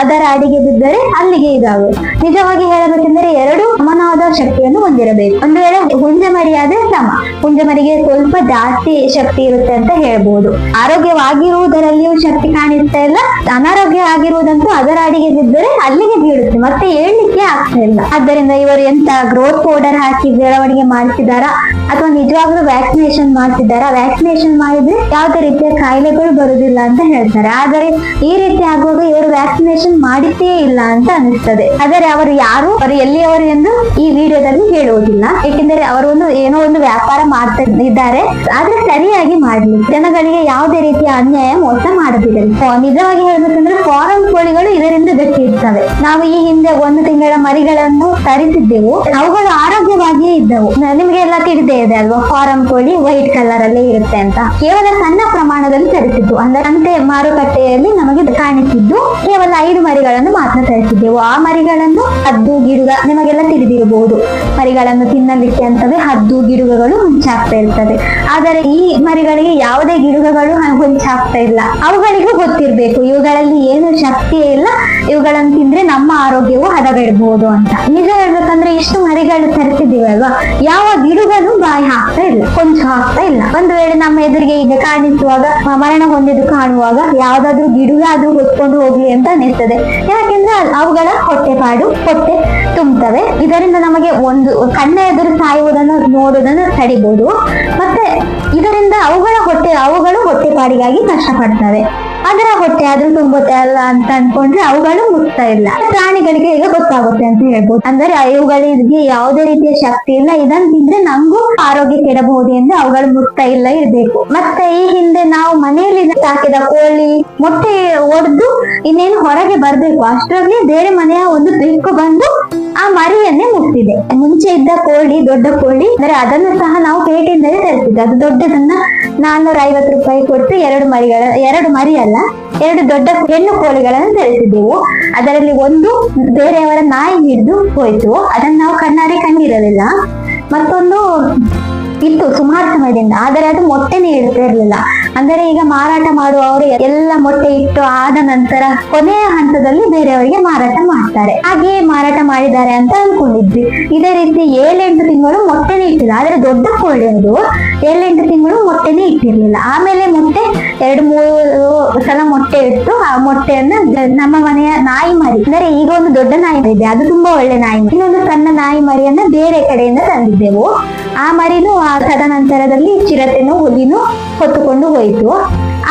ಅದರ ಅಡಿಗೆ ಬಿದ್ದರೆ ಅಲ್ಲಿಗೆ ಇದಾವೆ. ನಿಜವಾಗಿ ಹೇಳಬೇಕೆಂದರೆ ಎರಡು ಸಮಾನವಾದ ಶಕ್ತಿಯನ್ನು ಹೊಂದಿರಬೇಕು. ಒಂದು ವೇಳೆ ಹುಂಜಮರಿ ಆದ್ರೆ ಸಮ, ಹುಂಜಮರಿಗೆ ಸ್ವಲ್ಪ ಜಾಸ್ತಿ ಶಕ್ತಿ ಇರುತ್ತೆ ಅಂತ ಹೇಳ್ಬೋದು. ಆರೋಗ್ಯವಾಗಿರುವುದರಲ್ಲಿಯೂ ಶಕ್ತಿ ಕಾಣಿಸ್ತಾ ಇಲ್ಲ, ಅನಾರೋಗ್ಯ ಆಗಿರುವುದಂತೂ ಅದರ ಅಡಿಗೆ ಬಿದ್ದರೆ ಅಲ್ಲಿಗೆ ಬೀಳುತ್ತೆ, ಮತ್ತೆ ಏಳ್ಲಿಕ್ಕೆ ಆಗ್ತಾ ಇಲ್ಲ. ಆದ್ದರಿಂದ ಇವರು ಎಂತ ಗ್ರೋತ್ ಪೌಡರ್ ಹಾಕಿ ಬೆಳವಣಿಗೆ ಮಾಡ್ತಿದಾರಾ ಅಥವಾ ನಿಜವಾಗ್ಲೂ ವ್ಯಾಕ್ಸಿನೇಷನ್ ಮಾಡ್ತಿದ್ದಾರಾ? ವ್ಯಾಕ್ಸಿನೇಷನ್ ಮಾಡಿದ್ರೆ ಯಾವುದೇ ರೀತಿಯ ಕಾಯಿಲೆಗಳು ಬರುವುದಿಲ್ಲ ಅಂತ ಹೇಳ್ತಾರೆ. ಆದರೆ ಈ ರೀತಿ ಆಗುವಾಗ ಇವರು ವ್ಯಾಕ್ಸಿನೇಷನ್ ಮಾಡಿದ್ದೇ ಇಲ್ಲ ಅಂತ ಅನಿಸ್ತದೆ. ಆದರೆ ಅವರು ಯಾರು, ಅವರು ಎಲ್ಲಿಯವರು ಎಂದು ಈ ವಿಡಿಯೋದಲ್ಲಿ ಹೇಳುವುದಿಲ್ಲ, ಏಕೆಂದರೆ ಅವರು ಏನೋ ಒಂದು ವ್ಯಾಪಾರ ಮಾಡ್ತಾ ಇದ್ದಾರೆ. ಆದ್ರೆ ಸರಿಯಾಗಿ ಮಾಡ್ಲಿ, ಜನಗಳಿಗೆ ಯಾವುದೇ ರೀತಿಯ ಅನ್ಯಾಯ ಮೋಸ ಮಾಡದಿರಲಿ. ನಿಜವಾಗಿ ಹೇಳ್ಬೇಕಂದ್ರೆ ಫಾರಂ ಕೋಳಿಗಳು ಇದರಿಂದ ಗಟ್ಟಿ ಇರ್ತವೆ. ನಾವು ಈ ಹಿಂದೆ 1 ತಿಂಗಳ ಮರಿಗಳನ್ನು ತರಿಸಿದ್ದೆವು, ಅವುಗಳು ಆರೋಗ್ಯವಾಗಿಯೇ ಇದ್ದವು. ನಿಮ್ಗೆ ಎಲ್ಲ ತಿಳಿದೇ ಇದೆ ಅಲ್ವಾ, ಫಾರಂ ಕೋಳಿ ವೈಟ್ ಕಲರ್ ಅಲ್ಲೇ ಇರುತ್ತೆ ಅಂತ. ಕೇವಲ ಸಣ್ಣ ಪ್ರಮಾಣದಲ್ಲಿ ತರಿಸಿದ್ದು, ಅಂದ್ರೆ ಮಾರುಕಟ್ಟೆಯಲ್ಲಿ ನಮಗೆ ಕಾಣಿಸಿದ್ದು ಕೇವಲ 5 ಮರಿಗಳನ್ನು ಮಾತ್ರ ತರಿಸಿದ್ದೆವು. ಆ ಮರಿಗಳನ್ನು ಹದ್ದು ಗಿಡುಗ, ನಿಮಗೆಲ್ಲ ತಿಳಿದಿರಬಹುದು, ಮರಿಗಳನ್ನು ತಿನ್ನಲಿಕ್ಕೆ ಅಂತವೇ ಹದ್ದು ಗಿಡುಗಗಳು ಹೊಂಚಾಗ್ತಾ ಇರ್ತದೆ. ಆದರೆ ಈ ಮರಿಗಳಿಗೆ ಯಾವುದೇ ಗಿಡುಗಗಳು ಹೊಂಚಾಗ್ತಾ ಇಲ್ಲ. ಅವುಗಳಿಗೂ ಗೊತ್ತಿರ್ಬೇಕು ಇವುಗಳಲ್ಲಿ ಏನು ಶಕ್ತಿಯೇ ಇಲ್ಲ, ಇವುಗಳನ್ನು ತಿಂದ್ರೆ ನಮ್ಮ ಆರೋಗ್ಯವು ಹದಗೆಡಬಹುದು ಅಂತ. ನಿಜ ಹೇಳ್ಬೇಕಂದ್ರೆ ಇಷ್ಟು ಮರಿಗಳು ತರಿಸಿದ್ದೀವಲ್ವಾ, ಯಾವ ಗಿಡುಗನು ಬಾಯಿ ಹಾಕ್ತಾ ಇಲ್ಲ, ಕೊಂಚ ಹಾಕ್ತಾ ಇಲ್ಲ. ಒಂದು ವೇಳೆ ನಮ್ಮ ಎದುರಿಗೆ ಈಗ ಕಾಣಿಸುವಾಗ, ಮರಣ ಹೊಂದಿದ್ದು ಕಾಣುವಾಗ ಯಾವ್ದಾದ್ರು ಗಿಡುಗ ಅದು ಹೊತ್ಕೊಂಡು ಹೋಗ್ಲಿ ಅಂತ ಅನಿಸ್ತದೆ. ಯಾಕೆಂದ್ರೆ ಅವುಗಳ ಹೊಟ್ಟೆ ತುಂಬುತ್ತವೆ. ಇದರಿಂದ ನಮಗೆ ಒಂದು ಕಣ್ಣ ಎದುರು ಸಾಯುವುದನ್ನು ನೋಡುವುದನ್ನು ತಡಿಬಹುದು. ಮತ್ತೆ ಇದರಿಂದ ಅವುಗಳು ಹೊಟ್ಟೆಪಾಡಿಗಾಗಿ ಕಷ್ಟಪಡ್ತವೆ. ಅದರ ಹೊಟ್ಟೆ ಆದ್ರೂ ತುಂಬುತ್ತೆ ಅಲ್ಲ ಅಂತ ಅನ್ಕೊಂಡ್ರೆ ಅವುಗಳು ಮುಟ್ತಾ ಇಲ್ಲ. ಪ್ರಾಣಿಗಳಿಗೆ ಈಗ ಗೊತ್ತಾಗುತ್ತೆ ಅಂತ ಹೇಳ್ಬೋದು. ಅಂದ್ರೆ ಇವುಗಳಿಗೆ ಯಾವುದೇ ರೀತಿಯ ಶಕ್ತಿ ಇಲ್ಲ, ಇದನ್ನ ತಿಂದ್ರೆ ನಮಗೂ ಆರೋಗ್ಯ ಕೆಡಬಹುದು ಎಂದು ಅವುಗಳು ಮುಟ್ತಾ ಇಲ್ಲ ಇರ್ಬೇಕು. ಮತ್ತೆ ಈ ಹಿಂದೆ ನಾವು ಮನೆಯಲ್ಲಿ ಸಾಕಿದ ಕೋಳಿ ಮೊಟ್ಟೆ ಒಡೆದು ಇನ್ನೇನು ಹೊರಗೆ ಬರ್ಬೇಕು ಅಷ್ಟರಲ್ಲಿ ಬೇರೆ ಮನೆಯ ಒಂದು ಬೆಕ್ಕು ಬಂದು ಆ ಮರಿಯನ್ನೇ ಮುಟ್ಟಿದೆ. ಮುಂಚೆ ಇದ್ದ ಕೋಳಿ, ದೊಡ್ಡ ಕೋಳಿ, ಅಂದ್ರೆ ಅದನ್ನು ಸಹ ನಾವು ಪೇಟೆಯಿಂದಲೇ ತರಿಸಿದ್ದೆ. ಅದು ದೊಡ್ಡದನ್ನ 450 ರೂಪಾಯಿ ಕೊಟ್ಟು 2 ಮರಿ ಅಲ್ಲ, 2 ದೊಡ್ಡ ಹೆಣ್ಣು ಕೋಳಿಗಳನ್ನು ತರಿಸಿದ್ದೆವು. ಅದರಲ್ಲಿ ಒಂದು ಬೇರೆಯವರ ನಾಯಿ ಹಿಡಿದು ಹೋಯ್ತು, ಅದನ್ನ ನಾವು ಕಣ್ಣಾರೆ ಕಂಡಿರಲಿಲ್ಲ. ಮತ್ತೊಂದು ಇತ್ತು ಸುಮಾರು ಸಮಯದಿಂದ, ಆದರೆ ಅದು ಮೊಟ್ಟೆನೇ ಇಡ್ತಾ ಇರ್ಲಿಲ್ಲ. ಅಂದರೆ ಈಗ ಮಾರಾಟ ಮಾಡುವವರು ಎಲ್ಲ ಮೊಟ್ಟೆ ಇಟ್ಟು ಆದ ನಂತರ ಕೊನೆಯ ಹಂತದಲ್ಲಿ ಬೇರೆಯವರಿಗೆ ಮಾರಾಟ ಮಾಡ್ತಾರೆ. ಹಾಗೆಯೇ ಮಾರಾಟ ಮಾಡಿದ್ದಾರೆ ಅಂತ ಅನ್ಕೊಂಡಿದ್ವಿ. ಇದೇ ರೀತಿ 7-8 ತಿಂಗಳು ಮೊಟ್ಟೆನೇ ಇಟ್ಟಿಲ್ಲ. ಆದ್ರೆ ದೊಡ್ಡ ಕೋಳಿ ಅದು 7-8 ತಿಂಗಳು ಮೊಟ್ಟೆನೇ ಇಟ್ಟಿರ್ಲಿಲ್ಲ. ಆಮೇಲೆ ಮೊಟ್ಟೆ 2-3 ಸಲ ಮೊಟ್ಟೆ ಇಟ್ಟು ಆ ಮೊಟ್ಟೆಯನ್ನ ನಮ್ಮ ಮನೆಯ ನಾಯಿ ಮರಿ, ಅಂದರೆ ಈಗ ಒಂದು ದೊಡ್ಡ ನಾಯಿ ಇದೆ, ಅದು ತುಂಬಾ ಒಳ್ಳೆ ನಾಯಿ ಮರಿ, ಇನ್ನೊಂದು ಸಣ್ಣ ನಾಯಿ ಮರಿಯನ್ನ ಬೇರೆ ಕಡೆಯಿಂದ ತಂದಿದ್ದೆವು. ಆ ಮರಿನೂ ತದನಂತರದಲ್ಲಿ ಚಿರತೆನೂ ಹುಲಿನೂ ಹೊತ್ತುಕೊಂಡು ಹೋಯ್ತು.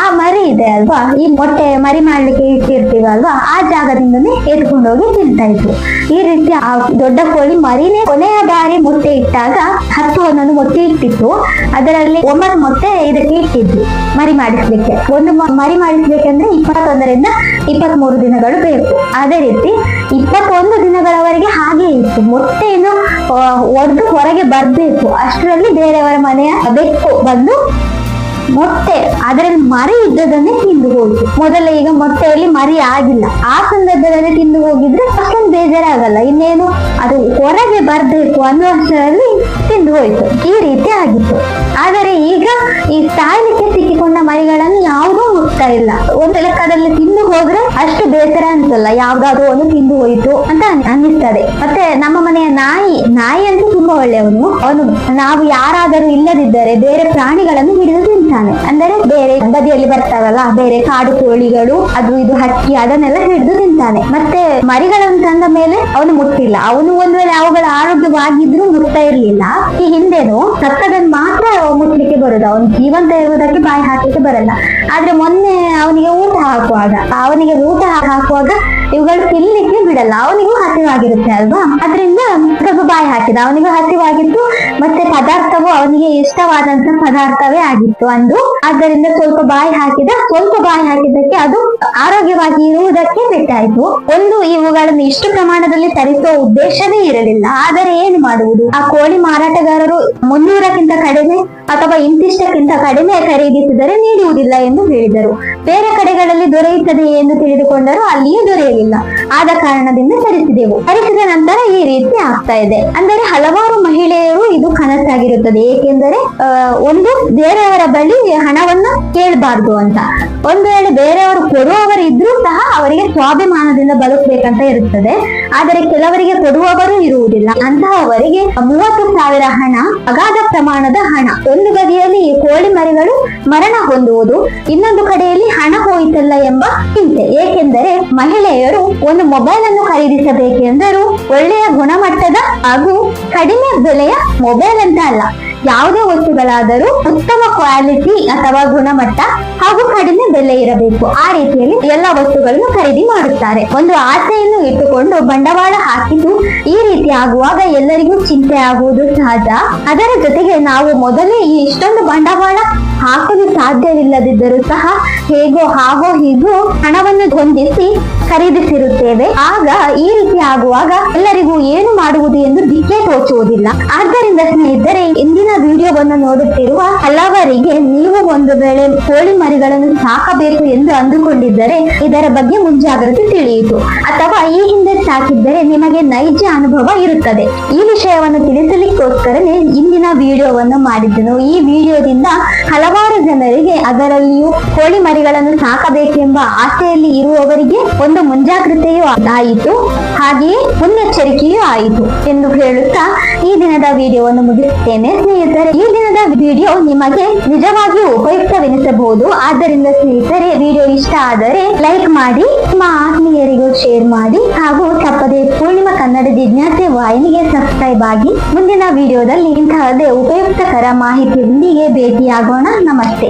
ಆ ಮರಿ ಇದೆ ಅಲ್ವಾ, ಈ ಮೊಟ್ಟೆ ಮರಿ ಮಾಡ್ಲಿಕ್ಕೆ ಇಟ್ಟಿರ್ತೀವಲ್ವಾ, ಆ ಜಾಗದಿಂದನೇ ಎತ್ಕೊಂಡು ಹೋಗಿ ತಿಂತಾ ಇತ್ತು. ಈ ರೀತಿ ಆ ದೊಡ್ಡ ಕೋಳಿ ಮರಿನೇ ಕೊನೆಯ ಬಾರಿ ಮೊಟ್ಟೆ ಇಟ್ಟಾಗ 10-11 ಮೊಟ್ಟೆ ಇಟ್ಟಿತ್ತು. ಅದರಲ್ಲಿ 9 ಮೊಟ್ಟೆ ಇದಕ್ಕೆ ಇಟ್ಟಿದ್ವಿ ಮರಿ ಮಾಡಿಸ್ಲಿಕ್ಕೆ. ಒಂದು ಮರಿ ಮಾಡಿಸ್ಬೇಕಂದ್ರೆ 21ರಿಂದ 23 ದಿನಗಳು ಬೇಕು. ಅದೇ ರೀತಿ 21 ದಿನಗಳವರೆಗೆ ಹಾಗೆ ಇತ್ತು. ಮೊಟ್ಟೆಯನ್ನು ಒಡೆದು ಹೊರಗೆ ಬರ್ಬೇಕು ಅಷ್ಟರಲ್ಲಿ ಬೇರೆಯವರ ಮನೆಯ ಬೆಕ್ಕು ಬಂದು ಮೊಟ್ಟೆ ಅದರಲ್ಲಿ ಮರಿ ಇದ್ದದನ್ನೇ ತಿಂದು ಹೋಯ್ತು. ಮೊದಲ ಈಗ ಮೊಟ್ಟೆಯಲ್ಲಿ ಮರಿ ಆಗಿಲ್ಲ, ಆ ಸಂದರ್ಭದಲ್ಲಿ ತಿಂದು ಹೋಗಿದ್ರೆ ಅಷ್ಟೊಂದು ಬೇಜಾರಾಗಲ್ಲ, ಇನ್ನೇನು ಅದು ಹೊರಗೆ ಬರ್ಬೇಕು ಅನ್ನುವಷ್ಟರಲ್ಲಿ ತಿಂದು ಹೋಯ್ತು. ಈ ರೀತಿ ಆಗಿತ್ತು. ಆದರೆ ಈಗ ಈ ಸಾಯಲಿಕ್ಕೆ ಸಿಕ್ಕಿಕೊಂಡ ಮರಿಗಳನ್ನು ಯಾವುದೂ ಮುಟ್ತಾ ಇಲ್ಲ. ಒಂದು ಲೆಕ್ಕದಲ್ಲಿ ತಿಂದು ಹೋದ್ರೆ ಅಷ್ಟು ಬೇಸರ ಅನ್ಸಲ್ಲ, ಯಾವ್ದಾದ್ರು ಒಂದು ತಿಂದು ಹೋಯ್ತು ಅಂತ ಅನ್ನಿಸ್ತದೆ. ಮತ್ತೆ ನಮ್ಮ ಮನೆಯ ನಾಯಿ ಅಂತೂ ತುಂಬಾ ಒಳ್ಳೆಯವನು. ಅವನು ನಾವು ಯಾರಾದರೂ ಇಲ್ಲದಿದ್ದರೆ ಬೇರೆ ಪ್ರಾಣಿಗಳನ್ನು ಹಿಡಿದು ತಿಂತಾನೆ. ಅಂದರೆ ಬೇರೆ ಬದಿಯಲ್ಲಿ ಬರ್ತಾವಲ್ಲ ಬೇರೆ ಕಾಡು ಕೋಳಿಗಳು, ಅದು ಇದು ಹಕ್ಕಿ, ಅದನ್ನೆಲ್ಲ ಹಿಡಿದು ತಿಂತಾನೆ. ಮತ್ತೆ ಮರಿಗಳನ್ನು ತಂದ ಮೇಲೆ ಅವನು ಮುಟ್ಟಿಲ್ಲ. ಅವನು ಒಂದ್ ವೇಳೆ ಅವುಗಳ ಆರೋಗ್ಯವಾಗಿದ್ರು ಮುಟ್ತಾ ಇರ್ಲಿಲ್ಲ. ಈ ಹಿಂದೆನು ಸತ್ತದನ್ನು ಮಾತ್ರ ಮುಟ್ಲಿಕ್ಕೆ ಬರುದು, ಅವನು ಜೀವಂತ ಇರುವುದಕ್ಕೆ ಬಾಯಿ ಹಾಕಲಿಕ್ಕೆ ಬರಲ್ಲ. ಆದ್ರೆ ಮೊನ್ನೆ ಅವನಿಗೆ ಊಟ ಹಾಕುವಾಗ ಇವುಗಳು ತಿನ್ಲಿಕ್ಕೆ ಬಿಡಲ್ಲ, ಅವನಿಗೂ ಹಸಿವಾಗಿರುತ್ತೆ ಅಲ್ವಾ, ಅದರಿಂದ ಸ್ವಲ್ಪ ಬಾಯಿ ಹಾಕಿದ. ಅವನಿಗೂ ಹಸಿವಾಗಿತ್ತು, ಮತ್ತೆ ಪದಾರ್ಥವು ಅವನಿಗೆ ಇಷ್ಟವಾದಂತ ಪದಾರ್ಥವೇ ಆಗಿತ್ತು ಅಂದು. ಆದ್ದರಿಂದ ಸ್ವಲ್ಪ ಬಾಯಿ ಹಾಕಿದ್ದಕ್ಕೆ ಅದು ಆರೋಗ್ಯವಾಗಿ ಇರುವುದಕ್ಕೆ ಬಿಟ್ಟಾಯ್ತು. ಇವುಗಳನ್ನು ಇಷ್ಟು ಪ್ರಮಾಣದಲ್ಲಿ ತರಿಸುವ ಉದ್ದೇಶವೇ ಇರಲಿಲ್ಲ. ಆದರೆ ಏನು ಮಾಡುವುದು, ಆ ಕೋಳಿ ಮಾರಾಟಗಾರರು 300ಕ್ಕಿಂತ ಕಡಿಮೆ ಅಥವಾ ಇಂತಿಷ್ಟಕ್ಕಿಂತ ಕಡಿಮೆ ಖರೀದಿಸಿದರೆ ನೀಡುವುದಿಲ್ಲ ಎಂದು ಹೇಳಿದರು. ಬೇರೆ ಕಡೆಗಳಲ್ಲಿ ದೊರೆಯುತ್ತದೆ ಎಂದು ತಿಳಿದುಕೊಂಡರೂ ಅಲ್ಲಿಯೂ ದೊರೆಯಲಿಲ್ಲ. ಆದ ಕಾರಣದಿಂದ ತರಿಸಿದೆವು. ತರಿಸಿದ ನಂತರ ಈ ರೀತಿ ಆಗ್ತಾ ಇದೆ. ಅಂದರೆ ಹಲವಾರು ಮಹಿಳೆಯರು ಇದು ಕನಸಾಗಿರುತ್ತದೆ. ಏಕೆಂದರೆ ಒಂದು ಬೇರೆಯವರ ಬಳಿ ಹಣವನ್ನ ಕೇಳಬಾರ್ದು ಅಂತ. ಒಂದು ವೇಳೆ ಬೇರೆಯವರು ಕೊಡುವವರು ಇದ್ರೂ ಸಹ ಅವರಿಗೆ ಸ್ವಾಭಿಮಾನದಿಂದ ಬದುಕಬೇಕಂತ ಇರುತ್ತದೆ. ಆದರೆ ಕೆಲವರಿಗೆ ಕೊಡುವವರು ಇರುವುದಿಲ್ಲ. ಅಂತಹವರಿಗೆ 30,000 ಹಣ ಅಗಾಧ ಪ್ರಮಾಣದ ಹಣ. ಒಂದು ಬದಿಯಲ್ಲಿ ಈ ಕೋಳಿ ಮರಿಗಳು ಮರಣ ಹೊಂದುವುದು, ಇನ್ನೊಂದು ಕಡೆಯಲ್ಲಿ ಹಣ ಹೋಯಿತಲ್ಲ ಎಂಬ ಚಿಂತೆ. ಏಕೆಂದರೆ ಮಹಿಳೆಯರು ಒಂದು ಮೊಬೈಲ್ ಅನ್ನು ಖರೀದಿಸಬೇಕೆಂದರೂ ಒಳ್ಳೆಯ ಗುಣಮಟ್ಟದ ಹಾಗೂ ಕಡಿಮೆ ಬೆಲೆಯ ಮೊಬೈಲ್ ಅಂತ ಅಲ್ಲ, ಯಾವುದೇ ವಸ್ತುಗಳಾದರೂ ಉತ್ತಮ ಕ್ವಾಲಿಟಿ ಅಥವಾ ಗುಣಮಟ್ಟ ಹಾಗೂ ಕಡಿಮೆ ಬೆಲೆ ಇರಬೇಕು. ಆ ರೀತಿಯಲ್ಲಿ ಎಲ್ಲ ವಸ್ತುಗಳನ್ನು ಖರೀದಿ ಮಾಡುತ್ತಾರೆ. ಒಂದು ಆಸೆಯನ್ನು ಇಟ್ಟುಕೊಂಡು ಬಂಡವಾಳ ಹಾಕಿದ್ದು ಈ ರೀತಿ ಆಗುವಾಗ ಎಲ್ಲರಿಗೂ ಚಿಂತೆ ಆಗುವುದು ಸಹಜ. ಅದರ ಜೊತೆಗೆ ನಾವು ಮೊದಲೇ ಇಷ್ಟೊಂದು ಬಂಡವಾಳ ಹಾಕಲು ಸಾಧ್ಯವಿಲ್ಲದಿದ್ದರೂ ಸಹ ಹಾಗೋ ಹೀಗೋ ಹಣವನ್ನು ಹೊಂದಿಸಿ ಖರೀದಿಸಿರುತ್ತೇವೆ. ಆಗ ಈ ರೀತಿ ಆಗುವಾಗ ಎಲ್ಲರಿಗೂ ಏನು ಮಾಡುವುದು ಎಂದು ದಿಕ್ಕೇ ತೋಚುವುದಿಲ್ಲ. ಆದ್ದರಿಂದ ಸ್ನೇಹಿತರೆ, ಇಂದಿನ ವಿಡಿಯೋವನ್ನು ನೋಡುತ್ತಿರುವ ಹಲವರಿಗೆ ನೀವು ಒಂದು ವೇಳೆ ಕೋಳಿ ಮರಿಗಳನ್ನು ಸಾಕಬೇಕು ಎಂದು ಅಂದುಕೊಂಡಿದ್ದರೆ ಇದರ ಬಗ್ಗೆ ಮುಂಜಾಗ್ರತೆ ತಿಳಿಯಿತು, ಅಥವಾ ಈ ಹಿಂದೆ ಸಾಕಿದ್ದರೆ ನಿಮಗೆ ನೈಜ ಅನುಭವ ಇರುತ್ತದೆ. ಈ ವಿಷಯವನ್ನು ತಿಳಿಸಲಿಕ್ಕೋಸ್ಕರನೇ ಇಂದಿನ ವಿಡಿಯೋವನ್ನು ಮಾಡಿದ್ದೆನು. ಈ ವಿಡಿಯೋದಿಂದ ಹಲವಾರು ಜನರಿಗೆ, ಅದರಲ್ಲಿಯೂ ಕೋಳಿ ಮರಿಗಳನ್ನು ಸಾಕಬೇಕೆಂಬ ಆಸೆಯಲ್ಲಿ ಇರುವವರಿಗೆ ಒಂದು ಮುಂಜಾಗ್ರತೆಯೂ ಆಯಿತು, ಹಾಗೆಯೇ ಮುನ್ನೆಚ್ಚರಿಕೆಯೂ ಆಯಿತು ಎಂದು ಹೇಳುತ್ತಾ ಈ ದಿನದ ವಿಡಿಯೋವನ್ನು ಮುಗಿಸುತ್ತೇನೆ. ಸ್ನೇಹಿತರೆ, ಈ ದಿನದ ವಿಡಿಯೋ ನಿಮಗೆ ನಿಜವಾಗಿಯೂ ಉಪಯುಕ್ತವೆನಿಸಬಹುದು. ಆದ್ದರಿಂದ ಸ್ನೇಹಿತರೆ, ವಿಡಿಯೋ ಇಷ್ಟ ಆದರೆ ಲೈಕ್ ಮಾಡಿ, ನಿಮ್ಮ ಆತ್ಮೀಯರಿಗೂ ಶೇರ್ ಮಾಡಿ, ಹಾಗೂ ತಪ್ಪದೆ ಪೂರ್ಣಿಮಾ ಕನ್ನಡ ಜಿಜ್ಞಾಸೆ ವಾಹಿನಿಗೆ ಸಬ್ಸ್ಕ್ರೈಬ್ ಆಗಿ. ಮುಂದಿನ ವಿಡಿಯೋದಲ್ಲಿ ಇಂತಹದೇ ಉಪಯುಕ್ತಕರ ಮಾಹಿತಿಯೊಂದಿಗೆ ಭೇಟಿಯಾಗೋಣ. ನಮಸ್ತೆ.